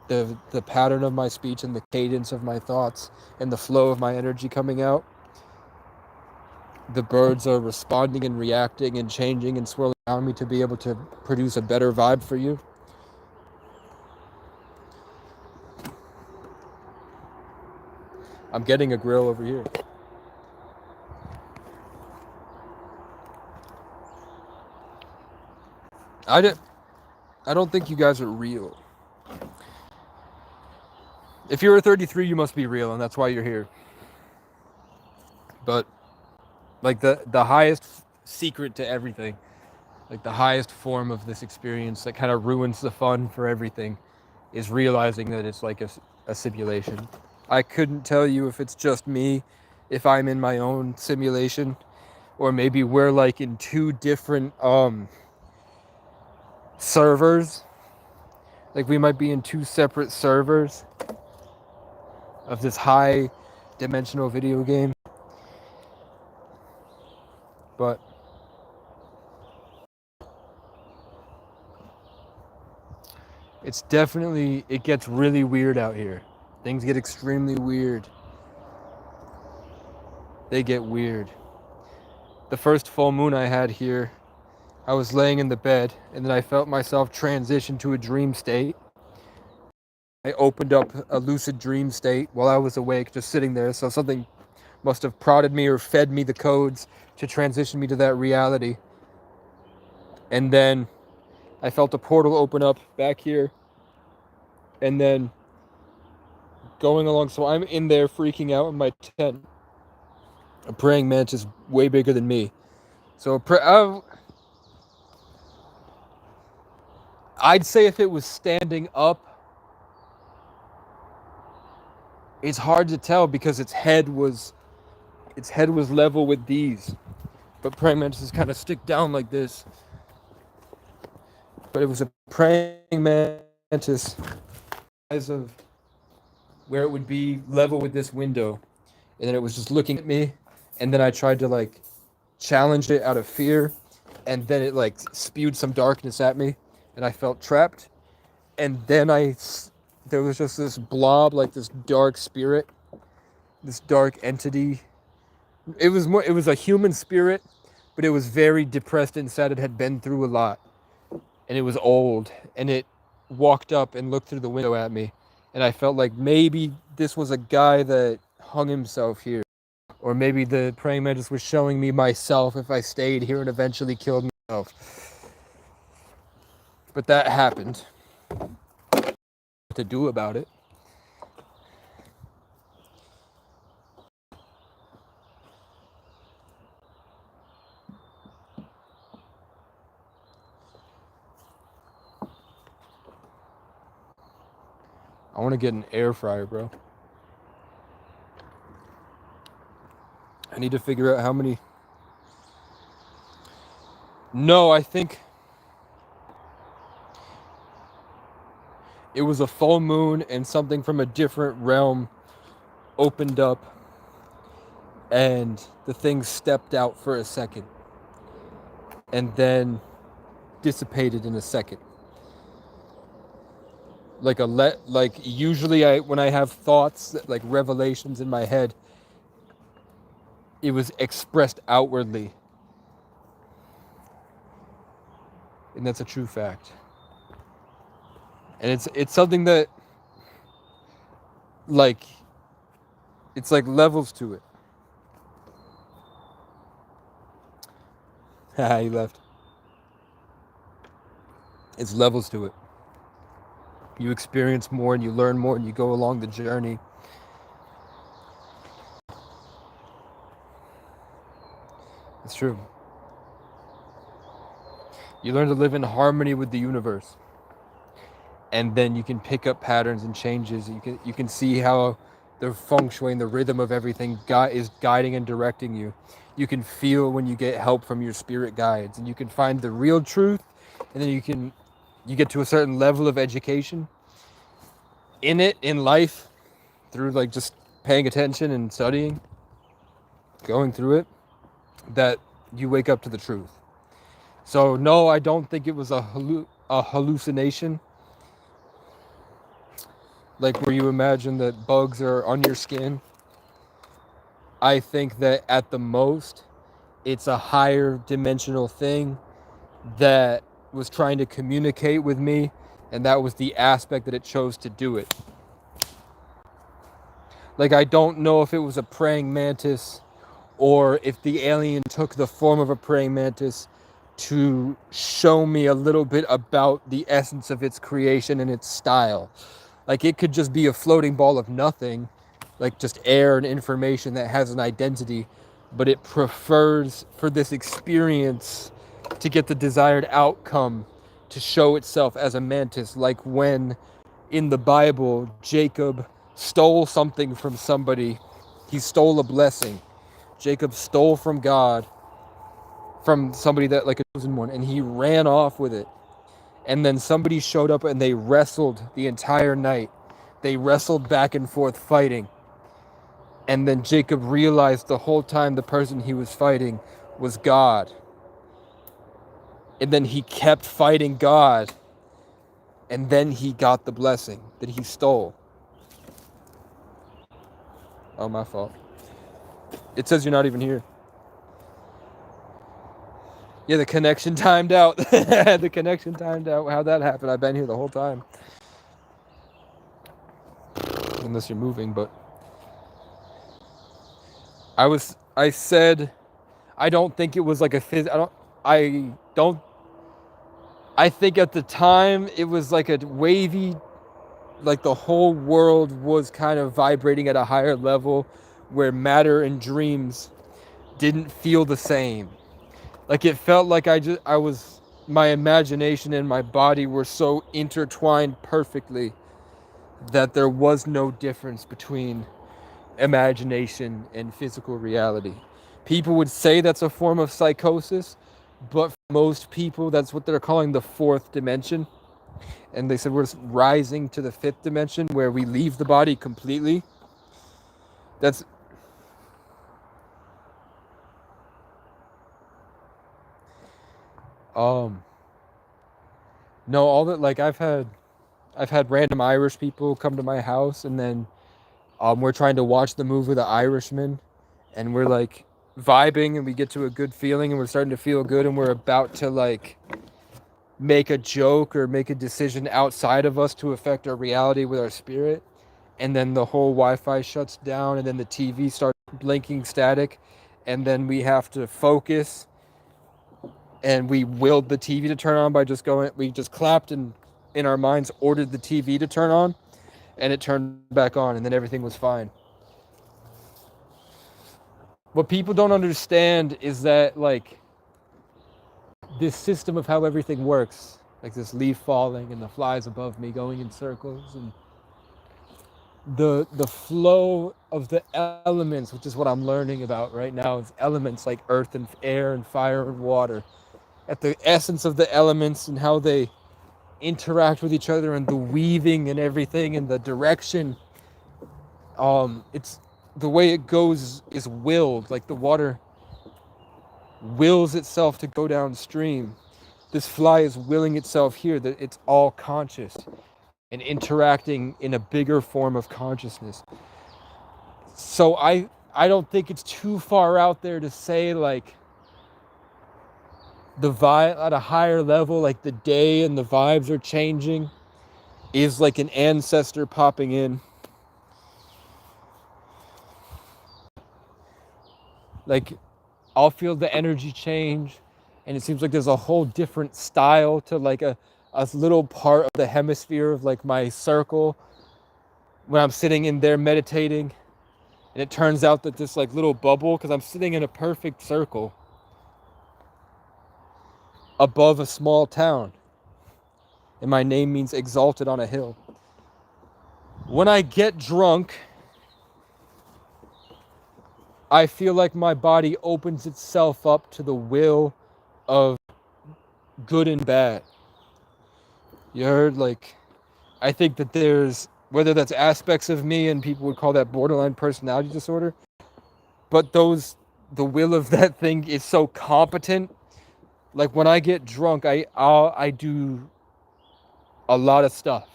the pattern of my speech and the cadence of my thoughts and the flow of my energy coming out? The birds are responding and reacting and changing and swirling around me to be able to produce a better vibe for you. I'm getting a grill over here. I don't think you guys are real. If you're a 33, you must be real, and that's why you're here. But like the highest secret to everything, like the highest form of this experience that kind of ruins the fun for everything, is realizing that it's like a simulation. I couldn't tell you if it's just me, if I'm in my own simulation, or maybe we're like in two different servers. Like we might be in two separate servers of this high dimensional video game. But it's definitely, it gets really weird out here. Things get extremely weird. They get weird. The first full moon I had here, I was laying in the bed, and then I felt myself transition to a dream state. I opened up a lucid dream state while I was awake, just sitting there. So something must have prodded me or fed me the codes to transition me to that reality. And then I felt a portal open up back here. And then going along, so I'm in there freaking out in my tent. A praying mantis way bigger than me. So I'd say if it was standing up, it's hard to tell because its head was level with these. But praying mantises kind of stick down like this. But it was a praying mantis size of where it would be level with this window. And then it was just looking at me. And then I tried to like challenge it out of fear. And then it like spewed some darkness at me. And I felt trapped. And then there was just this blob, like this dark spirit, this dark entity. It was a human spirit, but it was very depressed inside. It had been through a lot. And it was old. And it walked up and looked through the window at me. And I felt like maybe this was a guy that hung himself here. Or maybe the praying mantis was showing me myself if I stayed here and eventually killed myself. But that happened. What to do about it? I want to get an air fryer, bro. I need to figure out how many. No, I think it was a full moon and something from a different realm opened up and the thing stepped out for a second and then dissipated in a second. Like usually when I have thoughts, like revelations in my head, it was expressed outwardly. And that's a true fact. And it's something that like it's like levels to it. Haha, he left. It's levels to it. You experience more and you learn more and you go along the journey. It's true. You learn to live in harmony with the universe. And then you can pick up patterns and changes. You can see how the feng shui and the rhythm of everything is guiding and directing you. You can feel when you get help from your spirit guides, and you can find the real truth. And then you get to a certain level of education in life through like just paying attention and studying, going through it, that you wake up to the truth. So no, I don't think it was a hallucination. Like where you imagine that bugs are on your skin. I think that at the most, it's a higher dimensional thing that was trying to communicate with me, and that was the aspect that it chose to do it. Like, I don't know if it was a praying mantis or if the alien took the form of a praying mantis to show me a little bit about the essence of its creation and its style. Like, it could just be a floating ball of nothing, like just air and information that has an identity, but it prefers for this experience to get the desired outcome, to show itself as a mantis, like when in the Bible, Jacob stole something from somebody. He stole a blessing. Jacob stole from God, from somebody that like a chosen one, and he ran off with it. And then somebody showed up and they wrestled the entire night. They wrestled back and forth fighting. And then Jacob realized the whole time the person he was fighting was God. And then he kept fighting God. And then he got the blessing that he stole. Oh, my fault. It says you're not even here. Yeah, the connection timed out. The connection timed out. How'd that happen? I've been here the whole time. Unless you're moving, but... I said, I don't think it was like a I think at the time it was like a wavy, like the whole world was kind of vibrating at a higher level where matter and dreams didn't feel the same. Like it felt like my imagination and my body were so intertwined perfectly that there was no difference between imagination and physical reality. People would say that's a form of psychosis, but for most people, that's what they're calling the fourth dimension. And they said we're rising to the fifth dimension where we leave the body completely. That's no, all that, like I've had random Irish people come to my house, and then we're trying to watch the movie The Irishman, and we're like vibing, and we get to a good feeling, and we're starting to feel good, and we're about to like make a joke or make a decision outside of us to affect our reality with our spirit, and then the whole Wi-Fi shuts down, and then the TV starts blinking static, and then we have to focus, and we willed the TV to turn on by just going, we just clapped and in our minds ordered the TV to turn on, and it turned back on, and then everything was fine. What people don't understand is that, like, this system of how everything works, like this leaf falling and the flies above me going in circles, and the flow of the elements, which is what I'm learning about right now, is elements like earth and air and fire and water, at the essence of the elements and how they interact with each other, and the weaving and everything, and the direction. It's the way it goes is willed, like the water wills itself to go downstream. This fly is willing itself here, that it's all conscious and interacting in a bigger form of consciousness. So I don't think it's too far out there to say, like, the vibe at a higher level, like the day and the vibes are changing, is like an ancestor popping in. Like, I'll feel the energy change, and it seems like there's a whole different style to like a little part of the hemisphere of like my circle when I'm sitting in there meditating, and it turns out that this like little bubble, because I'm sitting in a perfect circle above a small town, and my name means exalted on a hill. When I get drunk, I feel like my body opens itself up to the will of good and bad. You heard? Like, I think that there's, whether that's aspects of me, and people would call that borderline personality disorder, but the will of that thing is so competent. Like, when I get drunk, I do a lot of stuff.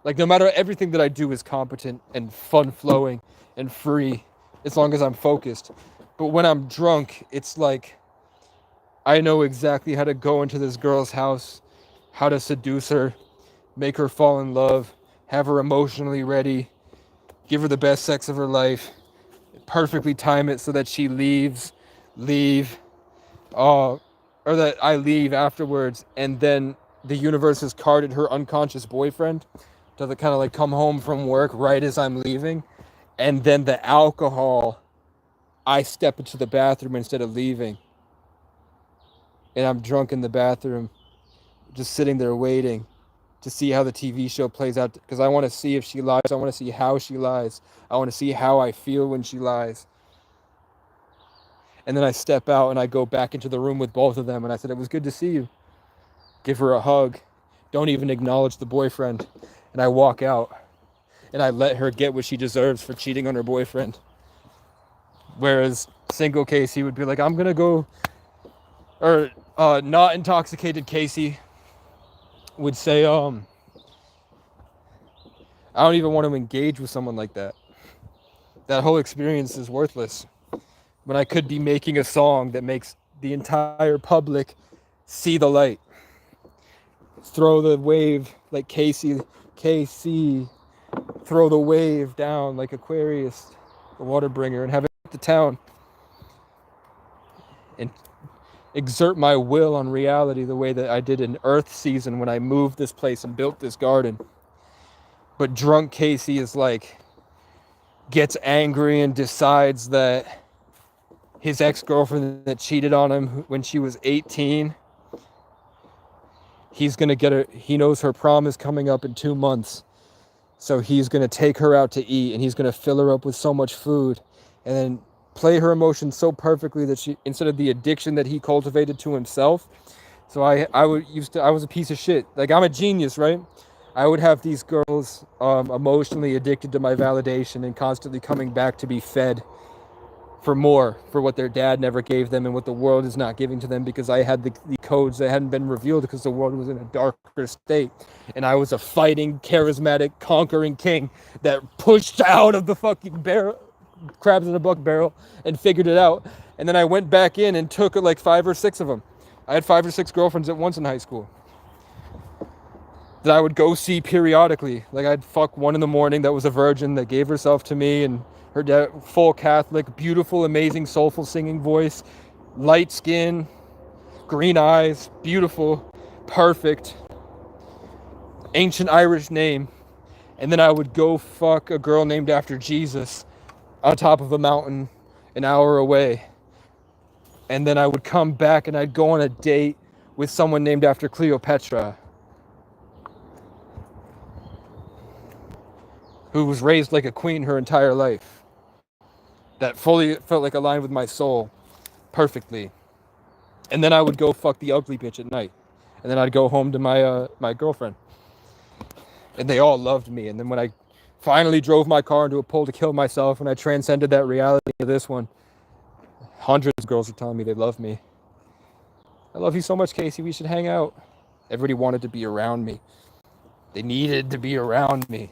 Like, no matter, everything that I do is competent and fun flowing and free, as long as I'm focused. But when I'm drunk, it's like I know exactly how to go into this girl's house, how to seduce her, make her fall in love, have her emotionally ready, give her the best sex of her life, perfectly time it so that she leave, or that I leave afterwards, and then the universe has carded her unconscious boyfriend to kind of like come home from work right as I'm leaving, and then the alcohol, I step into the bathroom instead of leaving, and I'm drunk in the bathroom, just sitting there waiting to see how the TV show plays out, because I want to see if she lies, I want to see how she lies, I want to see how I feel when she lies. And then I step out and I go back into the room with both of them, and I said, it was good to see you. Give her a hug. Don't even acknowledge the boyfriend. And I walk out, and I let her get what she deserves for cheating on her boyfriend. Whereas single case, he would be like, I'm gonna go or not intoxicated Casey would say, I don't even want to engage with someone like that. That whole experience is worthless. When I could be making a song that makes the entire public see the light. Throw the wave like KC, throw the wave down like Aquarius, the water bringer, and have it hit the town. And exert my will on reality the way that I did in Earth Season when I moved this place and built this garden. But drunk Casey is like, gets angry and decides that his ex-girlfriend that cheated on him when she was 18, he's gonna get her, he knows her prom is coming up in 2 months. So he's gonna take her out to eat and he's gonna fill her up with so much food and then play her emotions so perfectly that she, instead of the addiction that he cultivated to himself. So I was a piece of shit. Like, I'm a genius, right? I would have these girls emotionally addicted to my validation and constantly coming back to be fed for more, for what their dad never gave them and what the world is not giving to them, because I had the codes that hadn't been revealed because the world was in a darker state. And I was a fighting, charismatic, conquering king that pushed out of the fucking barrel, crabs in a buck barrel, and figured it out. And then I went back in and took like 5 or 6 of them. I had 5 or 6 girlfriends at once in high school that I would go see periodically. Like, I'd fuck one in the morning that was a virgin that gave herself to me, and her dad, full Catholic, beautiful, amazing, soulful singing voice, light skin, green eyes, beautiful, perfect, ancient Irish name. And then I would go fuck a girl named after Jesus on top of a mountain an hour away. And then I would come back and I'd go on a date with someone named after Cleopatra, who was raised like a queen her entire life. That fully felt like aligned with my soul perfectly. And then I would go fuck the ugly bitch at night. And then I'd go home to my girlfriend. And they all loved me. And then when I finally drove my car into a pole to kill myself and I transcended that reality to this one, hundreds of girls were telling me they love me. I love you so much, Casey. We should hang out. Everybody wanted to be around me. They needed to be around me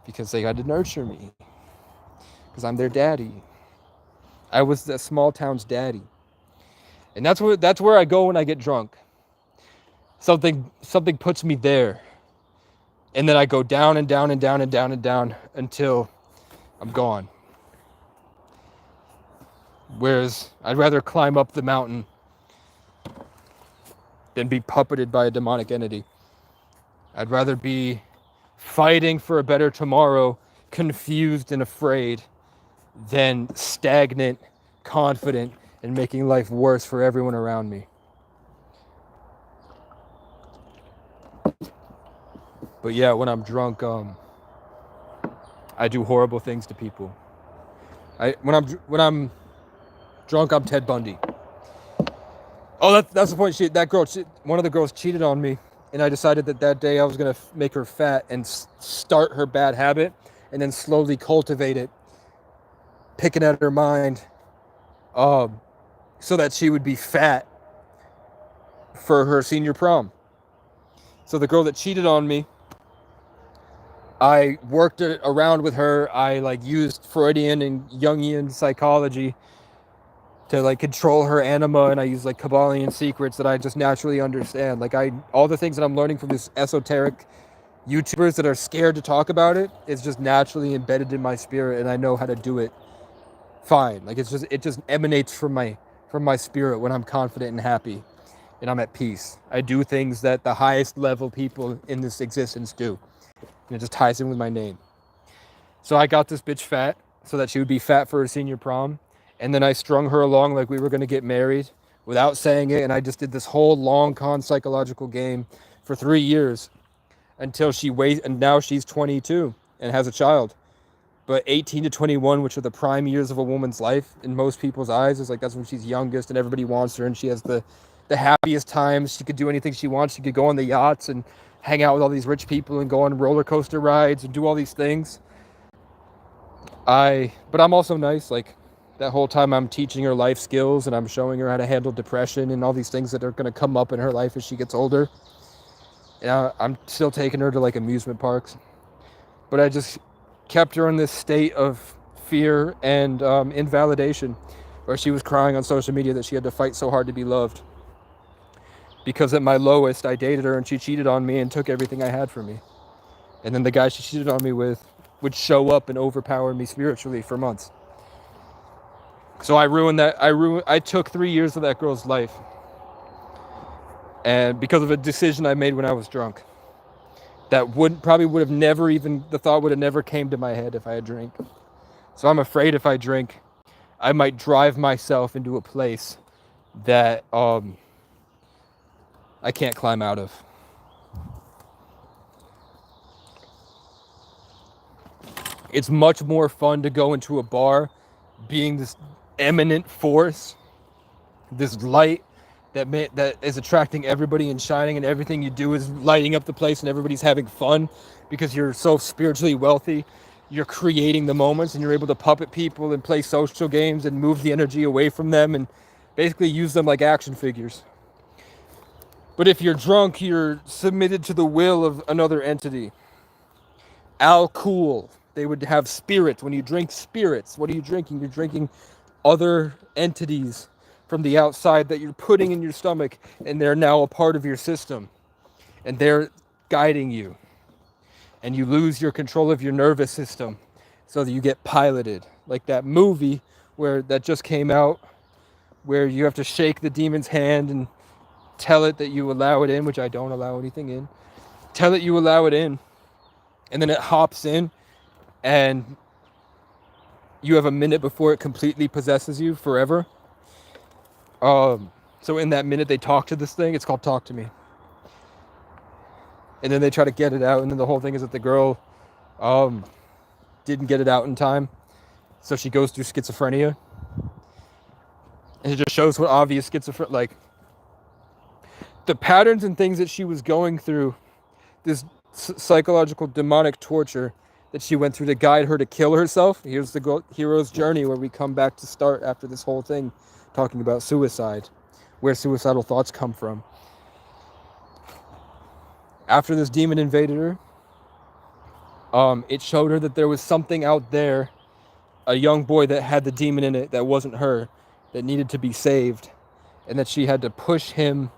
because they had to nurture me. Because I'm their daddy. I was the small town's daddy. And that's where I go when I get drunk. Something puts me there. And then I go down and down and down and down and down until I'm gone. Whereas I'd rather climb up the mountain than be puppeted by a demonic entity. I'd rather be fighting for a better tomorrow, confused and afraid, than stagnant, confident, and making life worse for everyone around me. But yeah, when I'm drunk, I do horrible things to people. When I'm drunk, I'm Ted Bundy. Oh, that's the point. One of the girls cheated on me, and I decided that day I was gonna make her fat and start her bad habit, and then slowly cultivate it, picking at her mind, so that she would be fat for her senior prom. So the girl that cheated on me, I worked around with her. I used Freudian and Jungian psychology to control her anima, and I used Kabbalion secrets that I just naturally understand. All the things that I'm learning from this esoteric YouTubers that are scared to talk about it, it's just naturally embedded in my spirit, and I know how to do it fine. It just emanates from my spirit when I'm confident and happy and I'm at peace. I do things that the highest level people in this existence do. And it just ties in with my name. So I got this bitch fat so that she would be fat for her senior prom. And then I strung her along like we were going to get married without saying it. And I just did this whole long con psychological game for 3 years until and now she's 22 and has a child. But 18 to 21, which are the prime years of a woman's life in most people's eyes, is that's when she's youngest and everybody wants her and she has the happiest times. She could do anything she wants. She could go on the yachts and hang out with all these rich people and go on roller coaster rides and do all these things. But I'm also nice. That whole time I'm teaching her life skills and I'm showing her how to handle depression and all these things that are going to come up in her life as she gets older. And I'm still taking her to like amusement parks. But I just kept her in this state of fear and invalidation, where she was crying on social media that she had to fight so hard to be loved. Because at my lowest, I dated her and she cheated on me and took everything I had from me. And then the guy she cheated on me with would show up and overpower me spiritually for months. So I took 3 years of that girl's life. And because of a decision I made when I was drunk. That probably would have never even, the thought would have never came to my head if I had drank. So I'm afraid if I drink, I might drive myself into a place that I can't climb out of. It's much more fun to go into a bar being this eminent force, this light that is attracting everybody and shining, and everything you do is lighting up the place and everybody's having fun because you're so spiritually wealthy. You're creating the moments and you're able to puppet people and play social games and move the energy away from them and basically use them like action figures. But if you're drunk, you're submitted to the will of another entity. Alcohol. They would have spirits. When you drink spirits, what are you drinking? You're drinking other entities from the outside that you're putting in your stomach, and they're now a part of your system. And they're guiding you. And you lose your control of your nervous system so that you get piloted. Like that movie that just came out, where you have to shake the demon's hand and tell it that you allow it in, which I don't allow anything in. Tell it you allow it in. And then it hops in, and you have a minute before it completely possesses you forever. So in that minute, they talk to this thing. It's called Talk to Me. And then they try to get it out, and then the whole thing is that the girl didn't get it out in time. So she goes through schizophrenia. And it just shows what obvious schizophrenia, like, the patterns and things that she was going through, this psychological demonic torture that she went through to guide her to kill herself. Here's the hero's journey, where we come back to start after this whole thing, talking about suicide, where suicidal thoughts come from. After this demon invaded her, it showed her that there was something out there, a young boy that had the demon in it that wasn't her, that needed to be saved, and that she had to push him.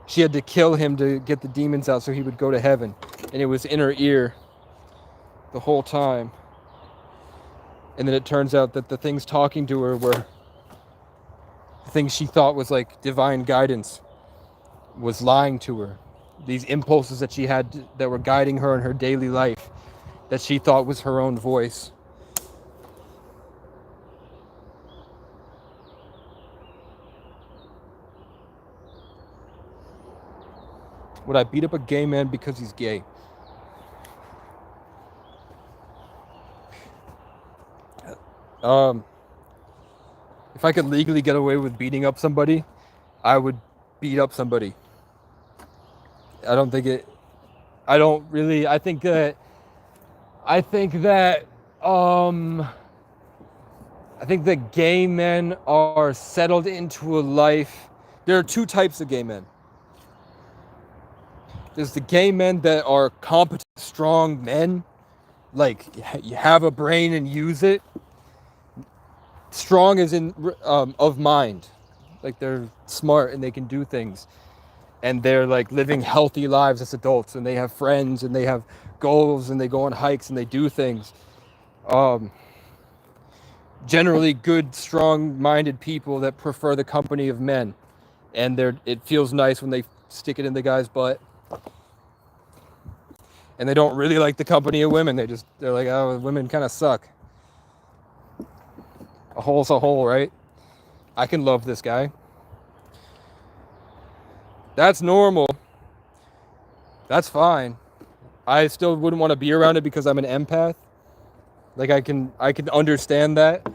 She had to kill him to get the demons out so he would go to heaven. And it was in her ear the whole time. And then it turns out that the things talking to her were the things she thought was like divine guidance, was lying to her. These impulses that she had that were guiding her in her daily life, that she thought was her own voice. Would I beat up a gay man because he's gay? If I could legally get away with beating up somebody, I would beat up somebody. I think that gay men are settled into a life. There are two types of gay men. There's the gay men that are competent, strong men, like you have a brain and use it. Strong as in of mind, like they're smart and they can do things, and they're like living healthy lives as adults, and they have friends and they have goals and they go on hikes and they do things. Generally good, strong-minded people that prefer the company of men, and it feels nice when they stick it in the guy's butt. And they don't really like the company of women. They're like, oh, women kind of suck. A hole's a hole, right? I can love this guy. That's normal. That's fine. I still wouldn't want to be around it because I'm an empath. Like I can understand that.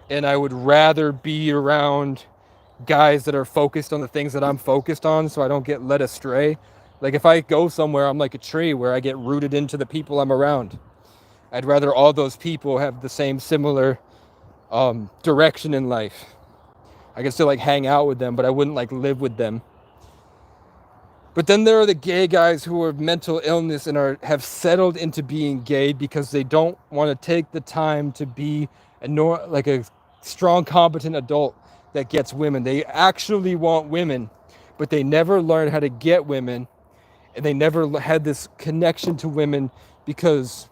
And I would rather be around guys that are focused on the things that I'm focused on, so I don't get led astray. Like if I go somewhere, I'm like a tree where I get rooted into the people I'm around. I'd rather all those people have the same similar direction in life. I can still like hang out with them, but I wouldn't like live with them. But then there are the gay guys who have mental illness and have settled into being gay because they don't want to take the time to be like a strong, competent adult that gets women. They actually want women, but they never learned how to get women, and they never had this connection to women because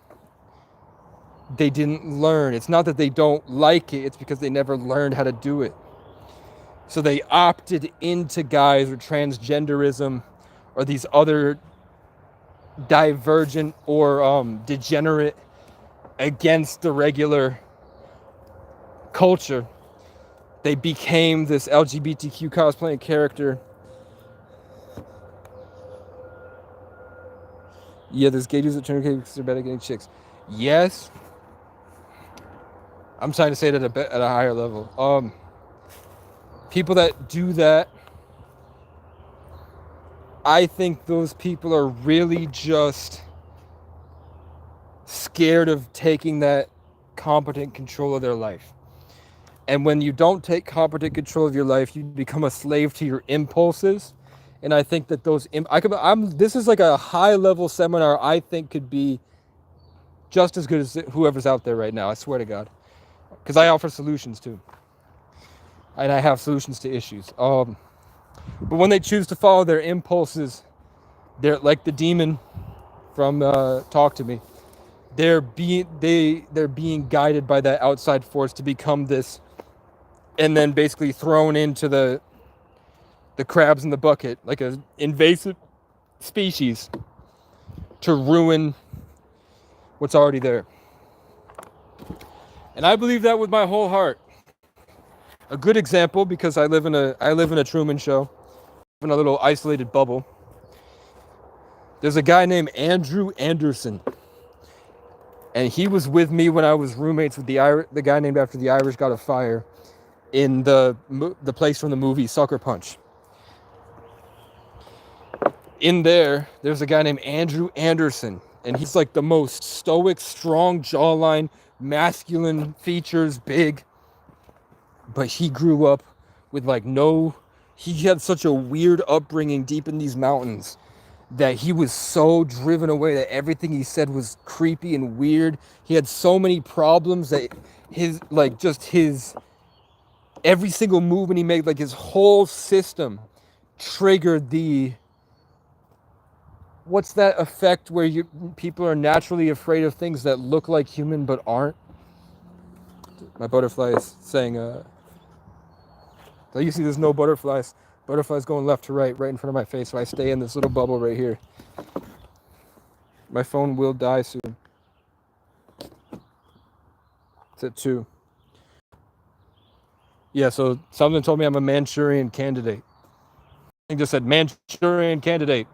they didn't learn. It's not that they don't like it, it's because they never learned how to do it. So they opted into guys or transgenderism or these other divergent or degenerate against the regular culture. They became this LGBTQ cosplaying character. Yeah, there's gay dudes that turn gay because they're better at getting chicks. Yes. I'm trying to say it at a higher level. People that do that, I think those people are really just scared of taking that competent control of their life. And when you don't take competent control of your life, you become a slave to your impulses. And I think that this is like a high level seminar I think could be just as good as whoever's out there right now. I swear to God. Because I offer solutions too. And I have solutions to issues. But when they choose to follow their impulses, they're like the demon from Talk to Me. They're being guided by that outside force to become this, and then basically thrown into the crabs in the bucket, like an invasive species, to ruin what's already there. And I believe that with my whole heart. A good example, because I live in a Truman Show, in a little isolated bubble. There's a guy named Andrew Anderson, and he was with me when I was roommates with the guy named after the Irish God of Fire in the place from the movie Sucker Punch. In there's a guy named Andrew Anderson, and he's like the most stoic, strong jawline, masculine features, big. But he grew up with he had such a weird upbringing deep in these mountains that he was so driven away that everything he said was creepy and weird. He had so many problems that every single movement he made, like his whole system triggered what's that effect where people are naturally afraid of things that look like human but aren't? My butterfly is saying, you see there's no butterflies. Butterflies going left to right in front of my face, so I stay in this little bubble right here. My phone will die soon. It's at 2. Yeah, so something told me I'm a Manchurian candidate. I just said Manchurian candidate.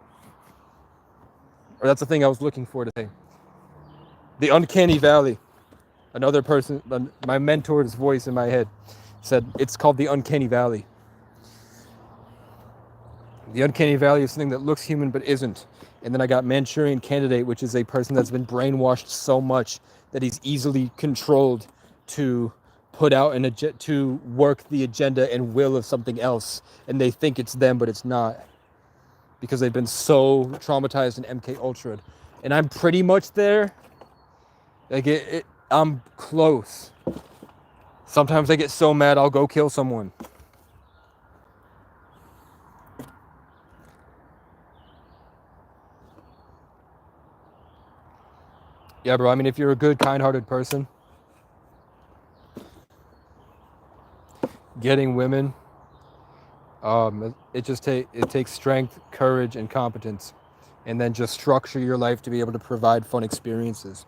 Or that's the thing I was looking for today. The uncanny valley. Another person, my mentor's voice in my head said it's called the uncanny valley. The uncanny valley is something that looks human but isn't. And then I got Manchurian candidate, which is a person that's been brainwashed so much that he's easily controlled to put out to work the agenda and will of something else, and they think it's them, but it's not, because they've been so traumatized in MK Ultra. And I'm pretty much there. Like I'm close. Sometimes I get so mad I'll go kill someone. Yeah, bro. I mean, if you're a good, kind-hearted person, getting women, it takes strength, courage, and competence, and then just structure your life to be able to provide fun experiences.